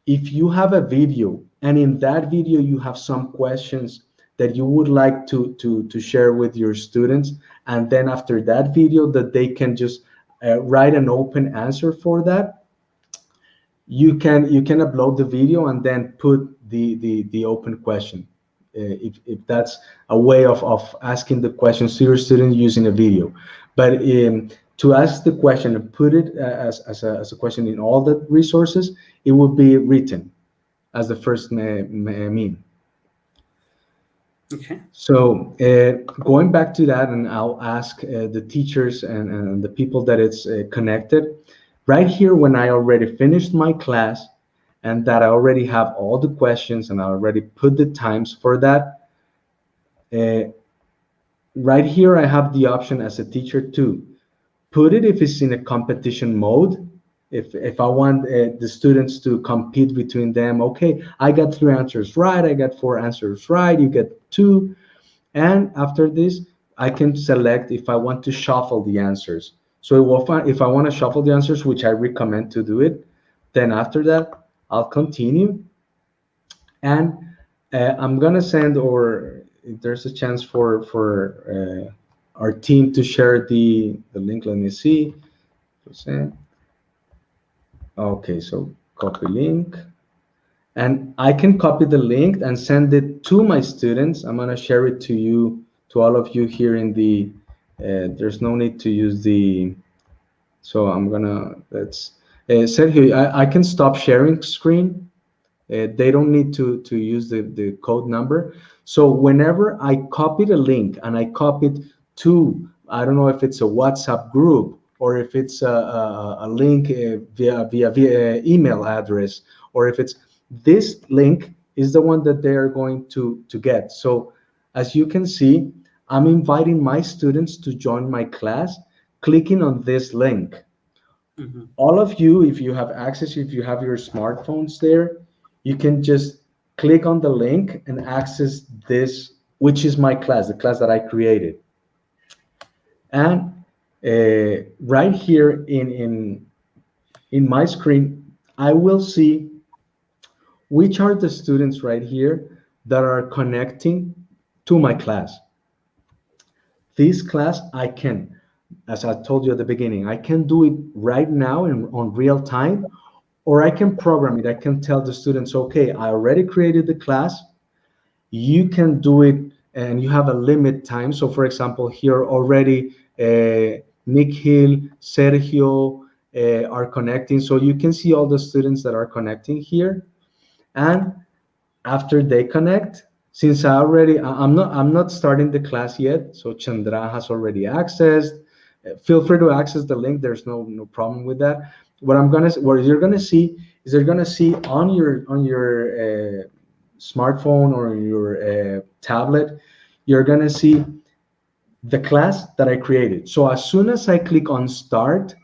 If you have a video and in that video you have some questions that you would like to share with your students, and then after that video that they can just write an open answer for that, you can upload the video and then put the open question, if that's a way of asking the questions to your student using a video. But to ask the question and put it as a question in all the resources, it would be written as the first mean. Okay. So going back to that, and I'll ask the teachers and the people that it's connected. Right here, when I already finished my class and that I already have all the questions and I already put the times for that, uh, right here I have the option as a teacher to put it if it's in a competition mode. If I want the students to compete between them, okay, I got 3 answers right, I got 4 answers right, you get two. And after this, I can select if I want to shuffle the answers. So if I want to shuffle the answers, which I recommend to do it, then after that, I'll continue. And I'm gonna send, or if there's a chance for our team to share the link. Let me see. Okay, so copy link. And I can copy the link and send it to my students. I'm gonna share it to you, to all of you here in the, there's no need to use the, so I'm gonna, let's, Sergio, I can stop sharing screen. They don't need to use the code number. So whenever I copy the link and I copy it to, I don't know if it's a WhatsApp group or if it's a link via email address, or if it's this link is the one that they are going to get. So as you can see, I'm inviting my students to join my class, clicking on this link. Mhm. All of you, if you have access, if you have your smartphones there, you can just click on the link and access this, which is my class, the class that I created. And right here in my screen, I will see which are the students right here that are connecting to my class. This class, I can, as I told you at the beginning, I can do it right now on real time, or I can program it. I can tell the students, okay, I already created the class. You can do it, and you have a limit time. So, for example, here already, Nick Hill, Sergio are connecting. So you can see all the students that are connecting here. And after they connect, since I'm not starting the class yet, so Chandra has already accessed. Feel free to access the link. There's no problem with that. What you're gonna see is you're gonna see on your smartphone or your tablet, you're gonna see the class that I created. So as soon as I click on start,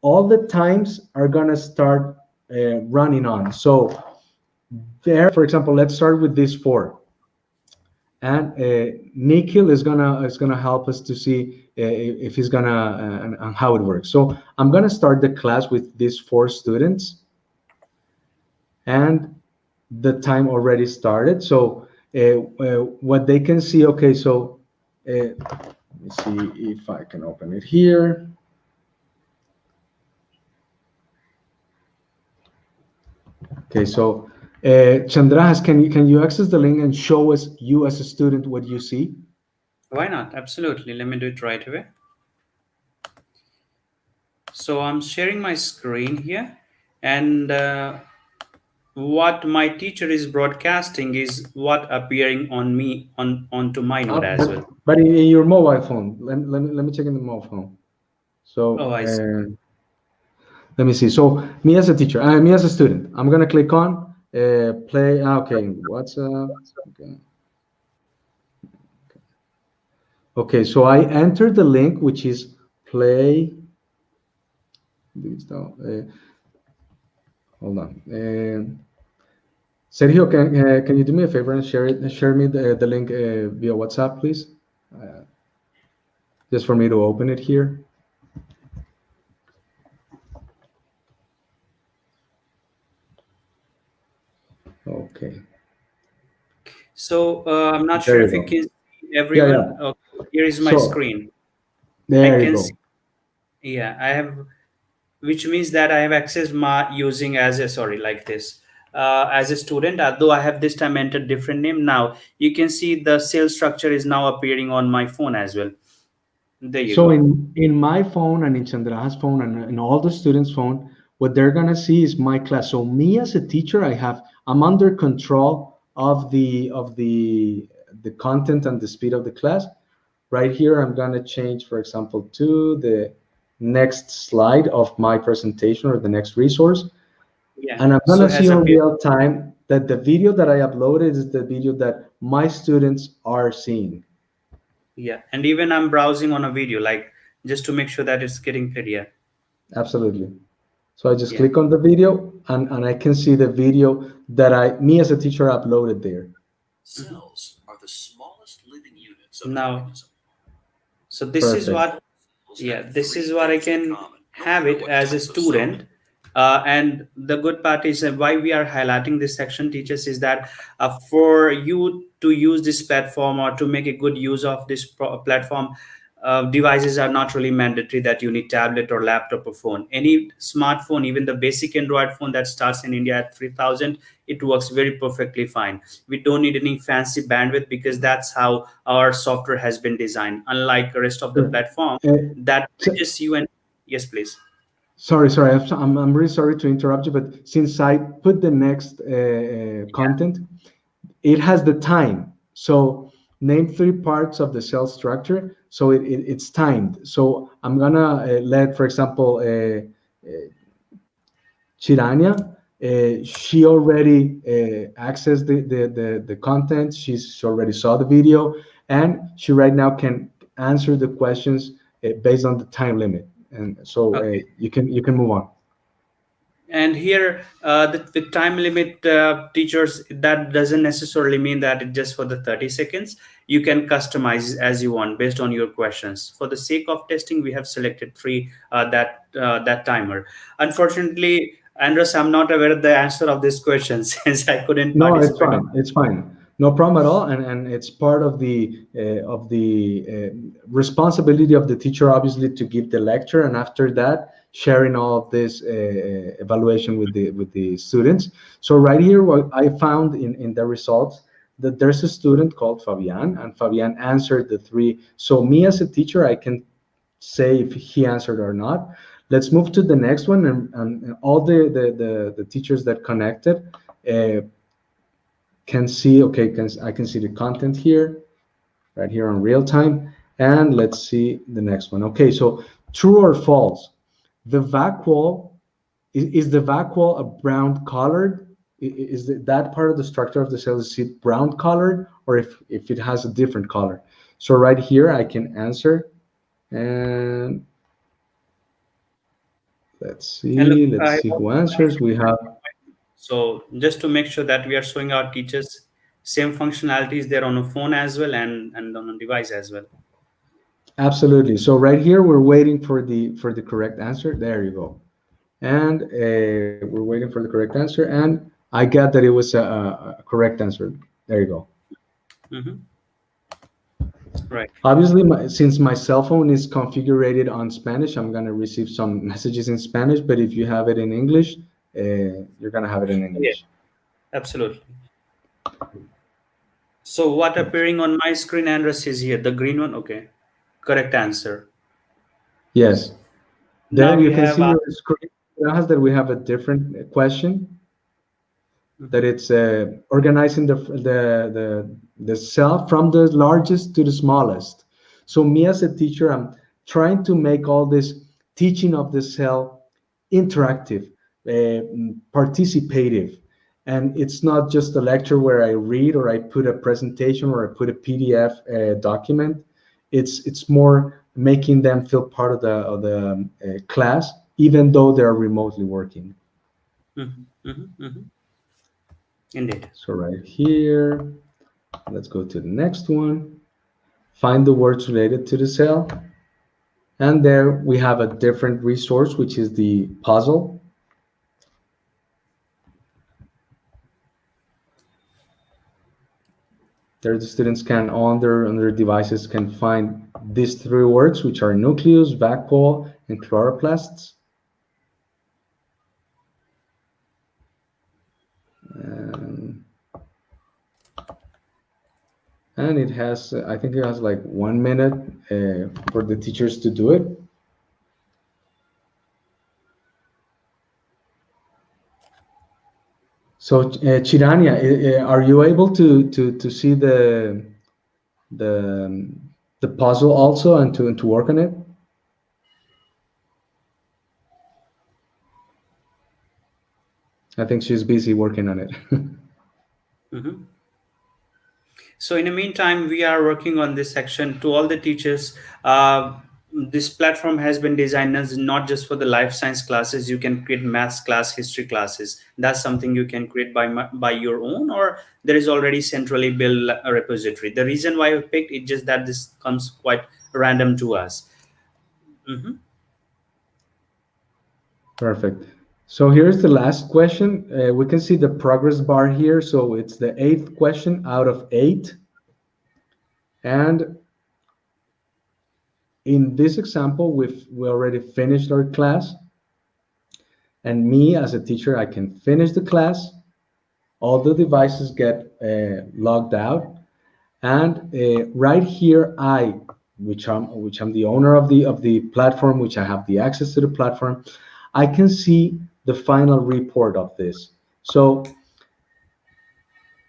all the times are gonna start running on. So there, for example, let's start with this four. And Nikhil is gonna help us to see if he's gonna and how it works. So I'm gonna start the class with these four students, and the time already started. So what they can see, okay, so Let me see if I can open it here. Okay, so Chandras, can you access the link and show us, you as a student, what you see? Why not? Absolutely. Let me do it right away. So I'm sharing my screen here, and what my teacher is broadcasting is what appearing on me onto my node as well. But in your mobile phone, let me check in the mobile phone. So Oh, I see. let me see. So me as a teacher, me as a student, I'm gonna click on play. Okay, what's okay. Okay, so I entered the link, which is play digital. Hold on. Sergio, can you do me a favor and share me the link via WhatsApp, please? Uh, just for me to open it here. Okay. So I'm not There sure you if you go. can see Yeah, everyone. yeah. Okay, here is my So screen. I there you can go. see. Yeah, I have, which means that I have access my using as a, sorry, like this. As a student, although I have this time entered different name, now you can see the cell structure is now appearing on my phone as well. There you So go. in my phone and in Chandra's phone and in all the students' phone, what they're gonna see is my class. So me as a teacher, I'm under control of the content and the speed of the class. Right here, I'm gonna change, for example, to the next slide of my presentation or the next resource. Yeah. And I'm So gonna see has on appeared. real time that the video that I uploaded is the video that my students are seeing. Yeah, and even I'm browsing on a video, like just to make sure that it's getting clear. Absolutely. So I just Yeah. click on the video and I can see the video that me as a teacher uploaded there. Mhm. Now, so this is Perfect. what, yeah, this is what I can have it as a student. And the good part is why we are highlighting this section, teachers, is that for you to use this platform or to make a good use of this platform, devices are not really mandatory that you need tablet or laptop or phone. Any smartphone, even the basic Android phone that starts in India at 3,000, it works very perfectly fine. We don't need any fancy bandwidth because that's how our software has been designed. Unlike the rest of the Sure. platform Uh, that so- bridges you and, yes, please. sorry. I'm really sorry to interrupt you, but since I put the next Yeah. content, it has the time. So name three parts of the cell structure. So it's timed. So I'm gonna let, for example, Chirania, she already accessed the content. She already saw the video, and she right now can answer the questions based on the time limit. And so Okay. you can move on. And here, the time limit, teachers, that doesn't necessarily mean that it's just for the 30 seconds. You can customize as you want based on your questions. For the sake of testing, we have selected three, that timer. Unfortunately, Andres, I'm not aware of the answer of this question since I couldn't No, it's participate on. fine. It's fine. No problem at all. And it's part of the responsibility of the teacher, obviously, to give the lecture, and after that, sharing all of this evaluation with the students. So right here, what I found in the results, that there's a student called Fabian, and Fabian answered the three. So me as a teacher, I can say if he answered or not. Let's move to the next one, and all the teachers that connected. Uh, can see, okay, I can see the content here, right here on real time. And let's see the next one. Okay, so true or false? The vacuole, is the vacuole a brown colored? That part of the structure of the cell, is it brown colored, or if it has a different color? So right here, I can answer. And let's And look, see, let's I see also who answers. We have so just to make sure that we are showing our teachers same functionalities there on a phone as well and on a device as well. absolutely. So right here, we're waiting for the correct answer. There you go. And we're waiting for the correct answer, and I got that it was a correct answer. There you go. Mhm. Right. Obviously, since my cell phone is configured on Spanish, I'm gonna receive some messages in Spanish. But if you have it in English, you're gonna have it in Yeah, English. absolutely. So what appearing on my screen, Andres, is here the green one. Okay, correct answer. Yes. Now There you you can have see your screen has that we have a different question, that mhm, it's organizing the cell from the largest to the smallest. So me as a teacher, I'm trying to make all this teaching of the cell interactive, participative, and it's not just a lecture where I read or I put a presentation or I put a PDF document. It's more making them feel part of the class, even though they're remotely working. mhm, mhm, mhm. Indeed. So right here, let's go to the next one. Find the words related to the cell. And there we have a different resource, which is the puzzle. There the students can on their devices can find these three words, which are nucleus, vacuole, and chloroplasts. Um, and it has, I think it has like 1 minute for the teachers to do it. So, Chirania, are you able to see the the puzzle also and to work on it? I think she's busy working on it. Mhm. So in the meantime, we are working on this section to all the teachers. This platform has been designed as not just for the life science classes. You can create maths class, history classes. That's something you can create by your own, or there is already centrally built a repository. The reason why I picked it just that this comes quite random to us. Mhm. Perfect. So here's the last question. We can see the progress bar here. So it's the eighth question out of eight. And in this example, we already finished our class. And me as a teacher, I can finish the class. All the devices get logged out. And right here, which I'm the owner of the platform, which I have the access to the platform, I can see the final report of this. So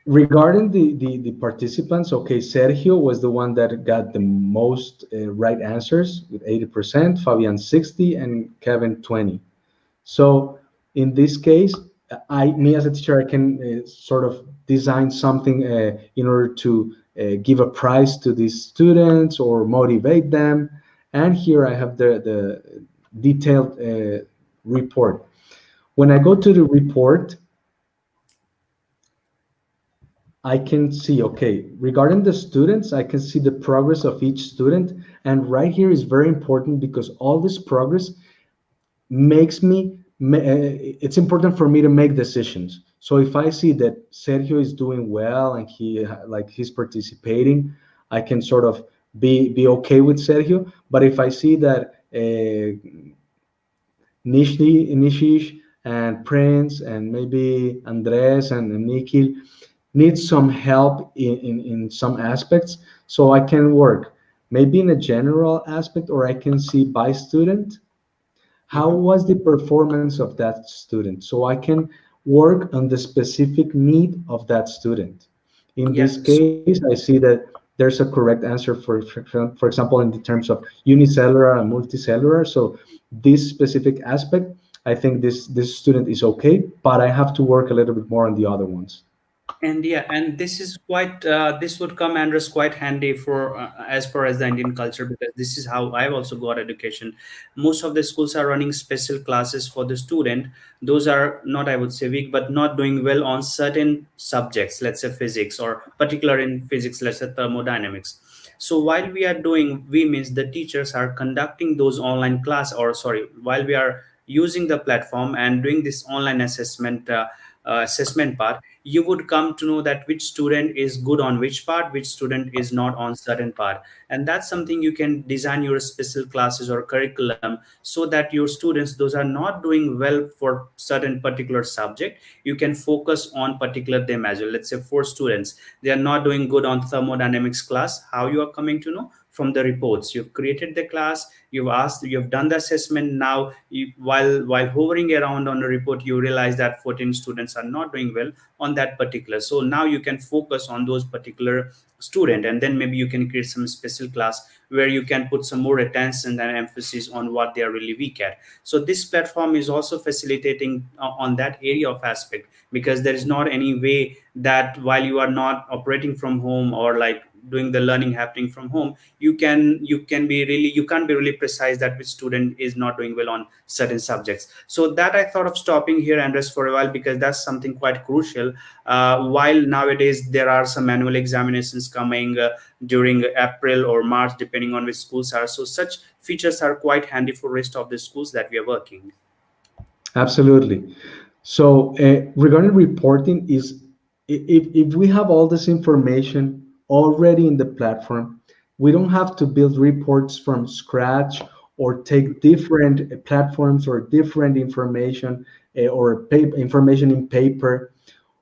regarding the participants, okay, Sergio was the one that got the most right answers with 80%, Fabian 60, and Kevin 20. So in this case, me as a teacher, I can sort of design something in order to give a prize to these students or motivate them. And here I have the detailed report. When I go to the report, I can see, okay, regarding the students, I can see the progress of each student. And right here is very important because all this progress makes me, it's important for me to make decisions. So if I see that Sergio is doing well and he's participating, I can sort of be okay with Sergio. But if I see that Nishish and Prince and maybe Andres and Nikhil need some help in some aspects, so I can work maybe in a general aspect, or I can see by student how Mhm. was the performance of that student, so I can work on the specific need of that student. In Yeah. this So case, I see that there's a correct answer for example, in the terms of unicellular and multicellular. So this specific aspect, I think this student is okay, but I have to work a little bit more on the other ones. and yeah, and this is quite this would come Andres quite handy for as per as the Indian culture, because this is how I've also got education. Most of the schools are running special classes for the student. Those are not, I would say, weak, but not doing well on certain subjects, let's say physics, or particular in physics, let's say thermodynamics. So while we are doing, we means the teachers are conducting those online class, or sorry, while we are using the platform and doing this online assessment assessment part, you would come to know that which student is good on which part, which student is not on certain part. And that's something you can design your special classes or curriculum, so that your students, those are not doing well for certain particular subject, you can focus on particular them as well. Let's say four students, they are not doing good on thermodynamics class. How you are coming to know? From the reports. You've created the class, you've asked, you've done the assessment. Now while hovering around on the report, you realize that 14 students are not doing well on that particular. So now you can focus on those particular student, and then maybe you can create some special class where you can put some more attention and emphasis on what they are really weak at. So this platform is also facilitating on that area of aspect, because there is not any way that while you are not operating from home or like doing the learning happening from home, you can be really, you can't be really precise that which student is not doing well on certain subjects. So that I thought of stopping here, Andres, for a while, because that's something quite crucial. While nowadays there are some annual examinations coming during April or March, depending on which schools are, so such features are quite handy for rest of the schools that we are working. Absolutely. So regarding reporting is, if we have all this information already in the platform, we don't have to build reports from scratch or take different platforms or different information or information in paper.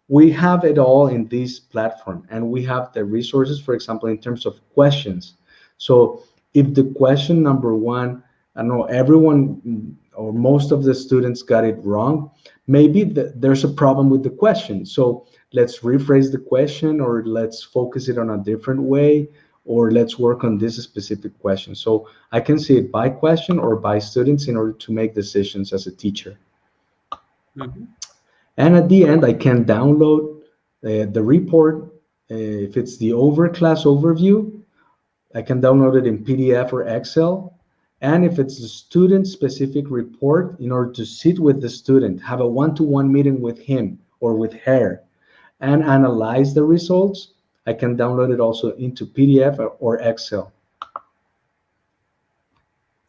We have it all in this platform, and we have the resources, for example, in terms of questions. So if the question number one, I know everyone or most of the students got it wrong, maybe there's a problem with the question. So let's rephrase the question, or let's focus it on a different way, or let's work on this specific question. So I can see it by question or by students in order to make decisions as a teacher. Mhm. And at the end, I can download the report. If it's the class overview, I can download it in PDF or Excel. And if it's a student specific report, in order to sit with the student, have a one-to-one meeting with him or with her, and analyze the results, I can download it also into PDF or Excel.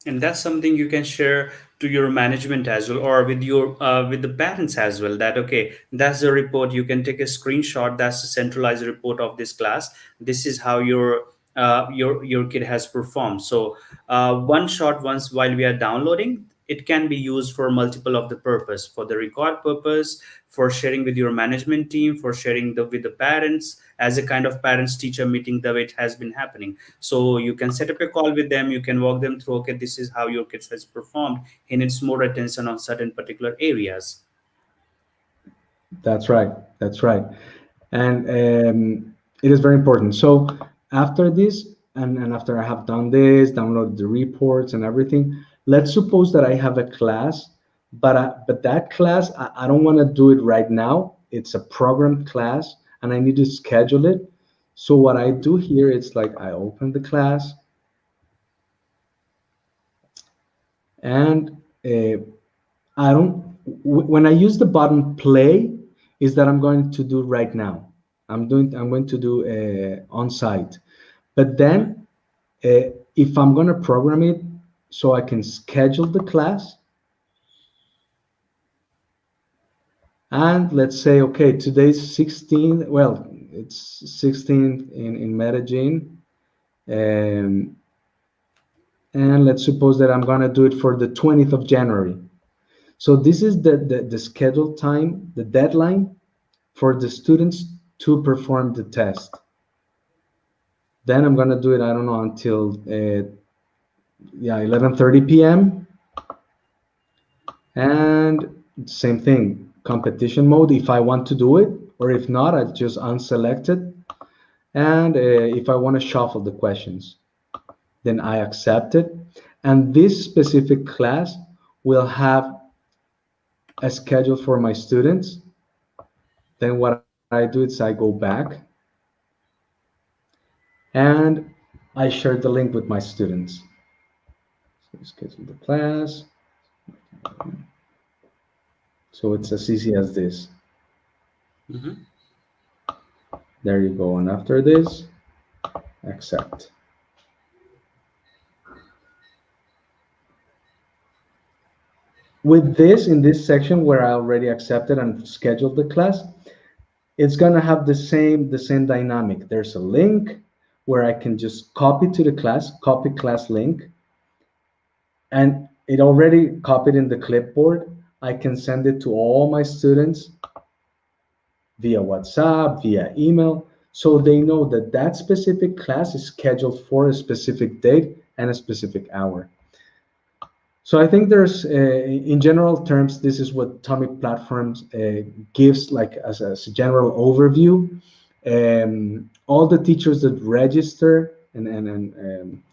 And that's something you can share to your management as well, or with your with the parents as well, that okay, that's the report, you can take a screenshot, that's the centralized report of this class, this is how your kid has performed. So one shot, once while we are downloading, it can be used for multiple of the purpose, for the record purpose, for sharing with your management team, for sharing with the parents, as a kind of parents teacher meeting the way it has been happening. So you can set up a call with them, you can walk them through, okay, this is how your kids has performed, he needs more attention on certain particular areas. That's right. That's right. And it is very important. So after this, and after I have done this, download the reports and everything, let's suppose that I have a class, but that class, I don't want to do it right now. It's a programmed class, and I need to schedule it. So what I do here, it's like I open the class, and I don't, when I use the button play, is that I'm going to do right now. I'm going to do on site. But Mhm. then if I'm going to program it so I can schedule the class, and let's say, okay, today's 16, well, it's 16 in Medellin. Um, and let's suppose that I'm going to do it for the 20th of January. So this is the scheduled time, the deadline for the students to perform the test. Then I'm gonna do it, I don't know, until yeah, 11:30 p.m. And same thing, competition mode if I want to do it, or if not, I just unselect it. And if I want to shuffle the questions, then I accept it. And this specific class will have a schedule for my students. Then what I do is I go back and I share the link with my students. So schedule the class. So it's as easy as this. Mhm. There you go. And after this, accept. With this, in this section where I already accepted and scheduled the class, it's gonna have the same dynamic. There's a link where I can just copy to the class, copy class link, and it already copied in the clipboard. I can send it to all my students via WhatsApp, via email, so they know that that specific class is scheduled for a specific date and a specific hour. So I think in general terms, this is what TOMi platforms gives, like as a general overview. All the teachers that register and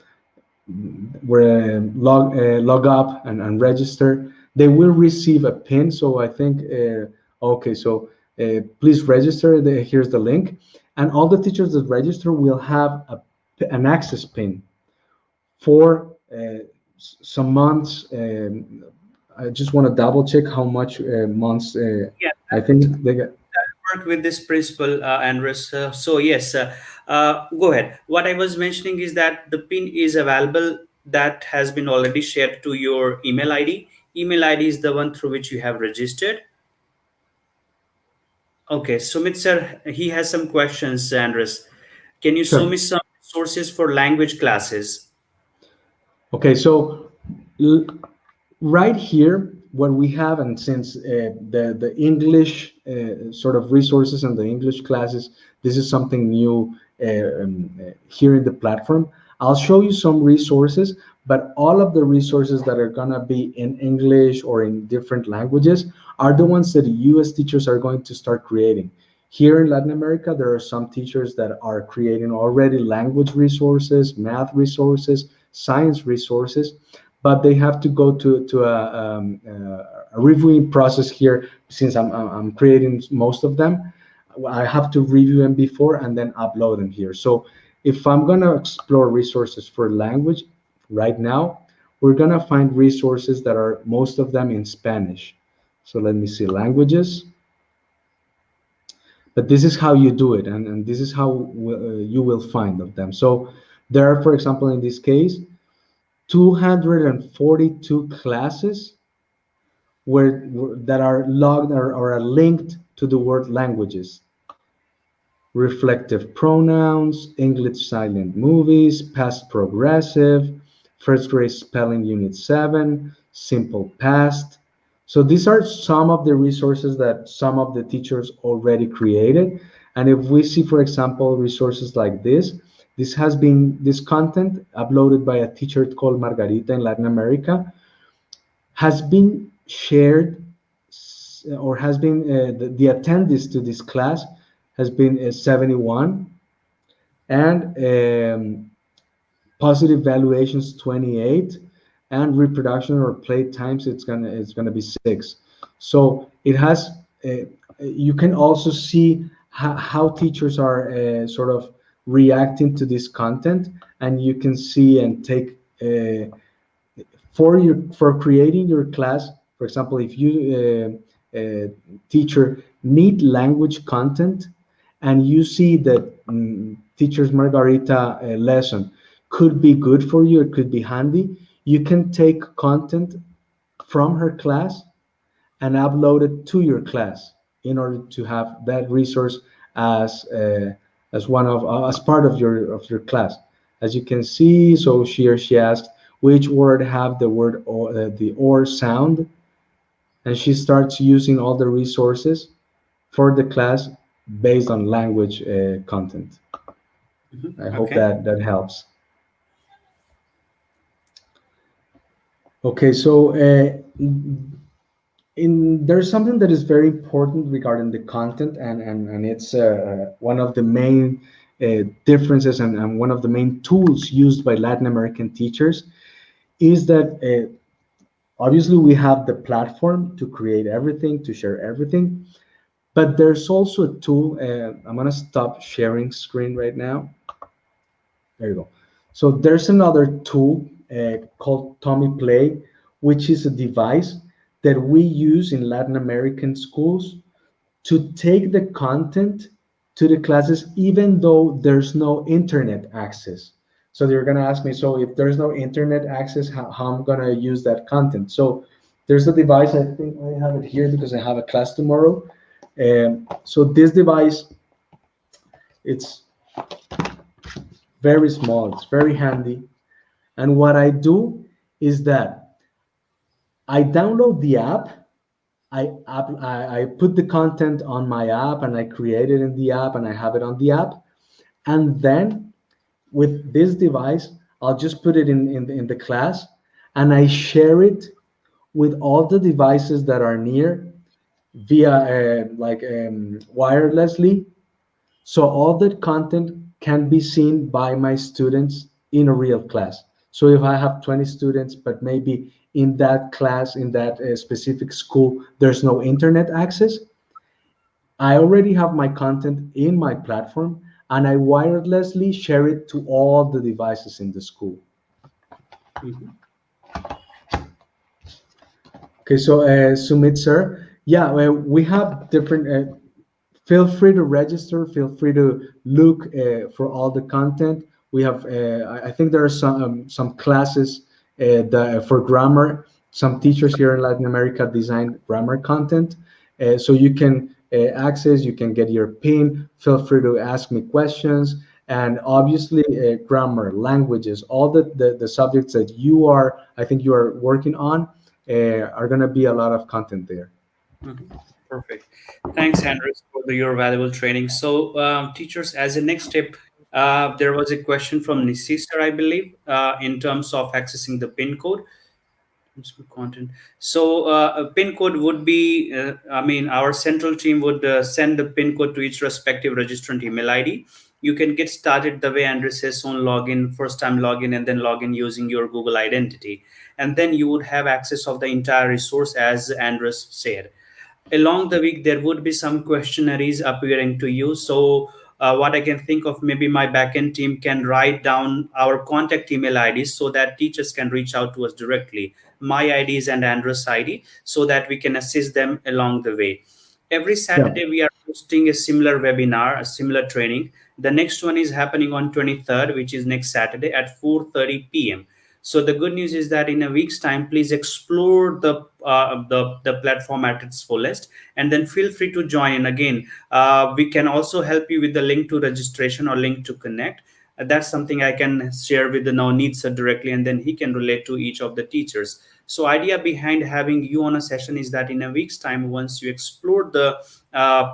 were log up and register, they will receive a pin. So I think, okay, so please register. Here's the link, and all the teachers that register will have an access pin for some months. I just want to double check how much months. Yeah, I think they got. work with this principle, Andres. So yes, go ahead. What I was mentioning is that the pin is available, that has been already shared to your email ID. Email ID is the one through which you have registered. Okay, Sumit sir, he has some questions, Andres. Can you show me Sure. some sources for language classes? Okay, so l- right here, what we have, and since the English sort of resources and the English classes, this is something new here in the platform. I'll show you some resources, but all of the resources that are gonna be in English or in different languages are the ones that you as teachers are going to start creating. Here in Latin America, there are some teachers that are creating already language resources, math resources, science resources, but they have to go to a reviewing process here. Since I'm creating most of them, I have to review them before and then upload them here. So if I'm going to explore resources for language right now, we're going to find resources that are most of them in Spanish. So let me see languages. But this is how you do it, and this is how you will find of them. So there are, for example, in this case, 242 classes that are logged or are linked to the word languages. Reflective pronouns, English silent movies, past progressive, first grade spelling unit 7, simple past. So these are some of the resources that some of the teachers already created. And if we see, for example, resources like this content uploaded by a teacher called Margarita in Latin America has been shared, or has been the attendance to this class has been 71, and positive valuations 28, and reproduction or play times it's gonna be 6. So it has you can also see how teachers are sort of reacting to this content, and you can see and take for creating your class. For example, if you teacher need language content, and you see that teachers Margarita lesson could be good for you, it could be handy, you can take content from her class and upload it to your class in order to have that resource as one of as part of your class. As you can see, so she asked which word have the word or the or sound, and she starts using all the resources for the class based on language content. I hope Okay. that helps. Okay, so there's something that is very important regarding the content, and it's one of the main differences, and one of the main tools used by Latin American teachers is that obviously we have the platform to create everything, to share everything, but there's also a tool. I'm gonna stop sharing screen right now. There you go. So there's another tool called TOMi Play, which is a device that we use in Latin American schools to take the content to the classes, even though there's no internet access. So you're gonna ask me, so if there's no internet access, how I'm gonna use that content? So There's a device, I think I have it here because I have a class tomorrow. So this device, it's very small, it's very handy. And what I do is that I download the app, I put the content on my app and I create it in the app and I have it on the app. And then with this device, I'll just put it in the class and I share it with all the devices that are near via wirelessly. So all that content can be seen by my students in a real class. So if I have 20 students, but maybe in that class, in that specific school, there's no internet access, I already have my content in my platform and I wirelessly share it to all the devices in the school. Mhm. Okay, so Sumit sir, yeah, well, we have different. Feel free to register. Feel free to look for all the content. We have. I think there are some classes for grammar. Some teachers here in Latin America design grammar content, so you can access. You can get your pin. Feel free to ask me questions. And obviously, grammar, languages, all the subjects that you are, I think you are working on, are going to be a lot of content there. Mhm. Perfect. Thanks, Andres, for your valuable training. So, teachers, as a next step, there was a question from Nisisa, I believe, in terms of accessing the PIN code. Content. So, a PIN code would be, I mean, our central team would send the PIN code to each respective registrant email ID. You can get started the way Andres says on login, first time login, and then login using your Google identity. And then you would have access of the entire resource as Andres said. Along the week there would be some questionnaires appearing to you. So what I can think of, maybe my backend team can write down our contact email IDs so that teachers can reach out to us directly, my IDs and Andrew's ID, so that we can assist them along the way. Every Yeah. Saturday we are hosting a similar webinar, a similar training. The next one is happening on 23rd, which is next Saturday at 4:30 p.m. So the good news is that in a week's time, please explore the platform at its fullest, and then feel free to join in. Again, we can also help you with the link to registration or link to connect. That's something I can share with the Navneet sir directly, and then he can relate to each of the teachers. So idea behind having you on a session is that in a week's time, once you explore the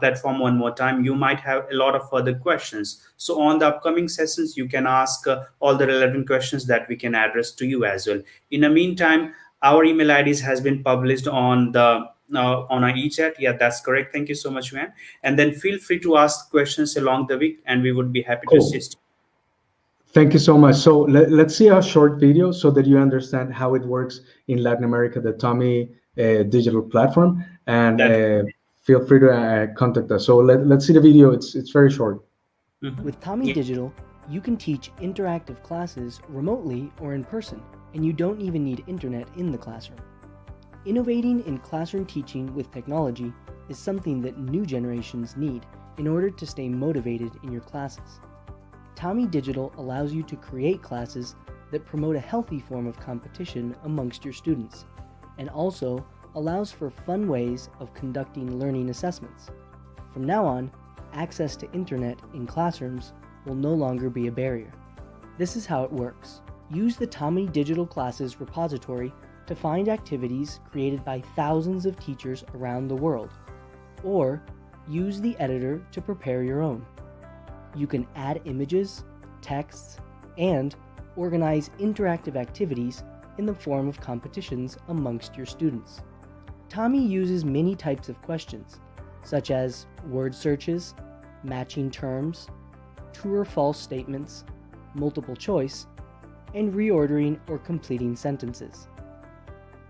platform one more time, you might have a lot of further questions. So on the upcoming sessions, you can ask all the relevant questions that we can address to you as well. In the meantime, our email IDs has been published on the on our e-chat. Yeah, that's correct. Thank you so much, man. And then feel free to ask questions along the week, and we would be happy to Cool. assist you. Thank you so much. So let's see a short video so that you understand how it works in Latin America, the TOMi digital platform, and That. feel free to contact us. So let's see the video. It's very short. Mhm. With TOMi Yeah. Digital, you can teach interactive classes remotely or in person, and you don't even need internet in the classroom. Innovating in classroom teaching with technology is something that new generations need in order to stay motivated in your classes. TOMi Digital allows you to create classes that promote a healthy form of competition amongst your students, and also allows for fun ways of conducting learning assessments. From now on, access to internet in classrooms will no longer be a barrier. This is how it works. Use the TOMi Digital Classes repository to find activities created by thousands of teachers around the world, or use the editor to prepare your own. You can add images, texts, and organize interactive activities in the form of competitions amongst your students. TOMi uses many types of questions, such as word searches, matching terms, true or false statements, multiple choice, and reordering or completing sentences.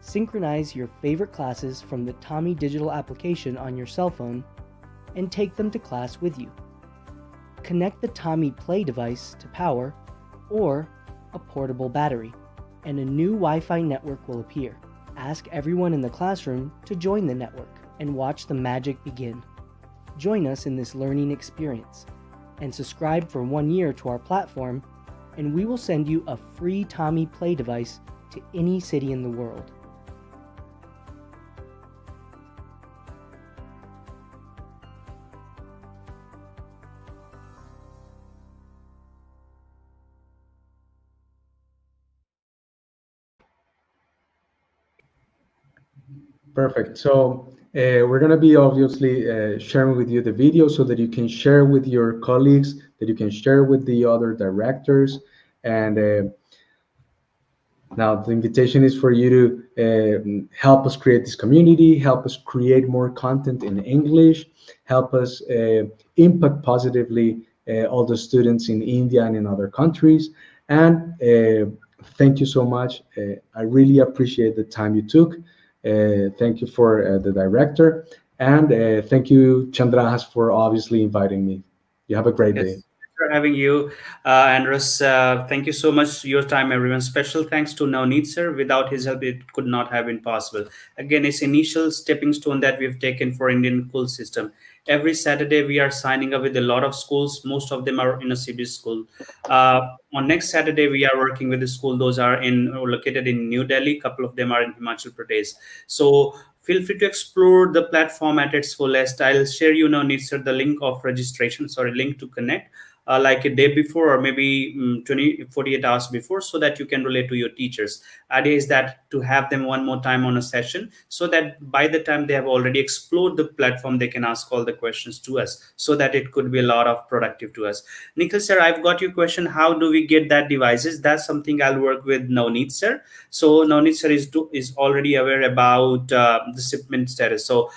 Synchronize your favorite classes from the TOMi Digital application on your cell phone and take them to class with you. Connect the TOMi Play device to power or a portable battery, and a new Wi-Fi network will appear. Ask everyone in the classroom to join the network and watch the magic begin. Join us in this learning experience and subscribe for 1 year to our platform, and we will send you a free TOMi Play device to any city in the world. Perfect. So we're going to be obviously sharing with you the video so that you can share with your colleagues, that you can share with the other directors. And now the invitation is for you to help us create this community, help us create more content in English, help us impact positively all the students in India and in other countries. And thank you so much. I really appreciate the time you took. Thank you for the director. And thank you, Chandrahas, for obviously inviting me. You have a great day. Yes, for having you, Andres. Thank you so much for your time, everyone. Special thanks to Navneet sir. Without his help, it could not have been possible. Again, it's initial stepping stone that we've taken for Indian school system. Every Saturday, we are signing up with a lot of schools. Most of them are in a CBSE school. On next Saturday, we are working with the school. Those are in located in New Delhi. Couple of them are in Himachal Pradesh. So feel free to explore the platform at its fullest. I'll share you now, Nitzer, the link of registration, sorry, link to connect. Like a day before or maybe 20 48 hours before, so that you can relate to your teachers. Idea is that to have them one more time on a session, so that by the time they have already explored the platform, they can ask all the questions to us, so that it could be a lot of productive to us. Nikhil sir, I've got your question. How do we get that devices? That's something I'll work with Navneet sir. So Navneet sir is already aware about the shipment status. So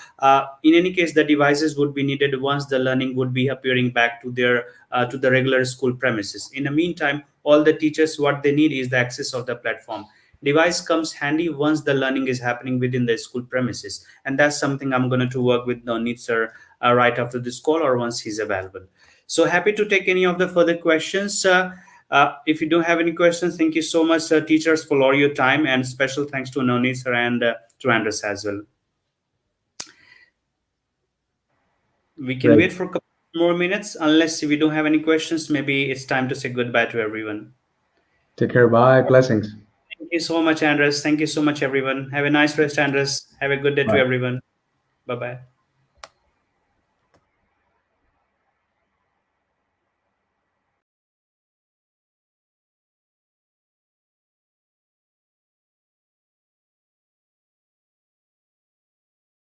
in any case, the devices would be needed once the learning would be appearing back to the regular school premises. In the meantime, all the teachers, what they need is the access of the platform. Device comes handy once the learning is happening within the school premises, and that's something I'm going to work with Navneet sir right after this call or once he's available. So happy to take any of the further questions. If you don't have any questions, thank you so much, teachers, for all your time, and special thanks to Navneet sir and to Andres as well. We can Great. wait for a couple more minutes, unless we don't have any questions. Maybe it's time to say goodbye to everyone. Take care. Bye. Blessings. Thank you so much, Andres. Thank you so much, everyone. Have a nice rest, Andres. Have a good day to Bye. everyone. Bye bye.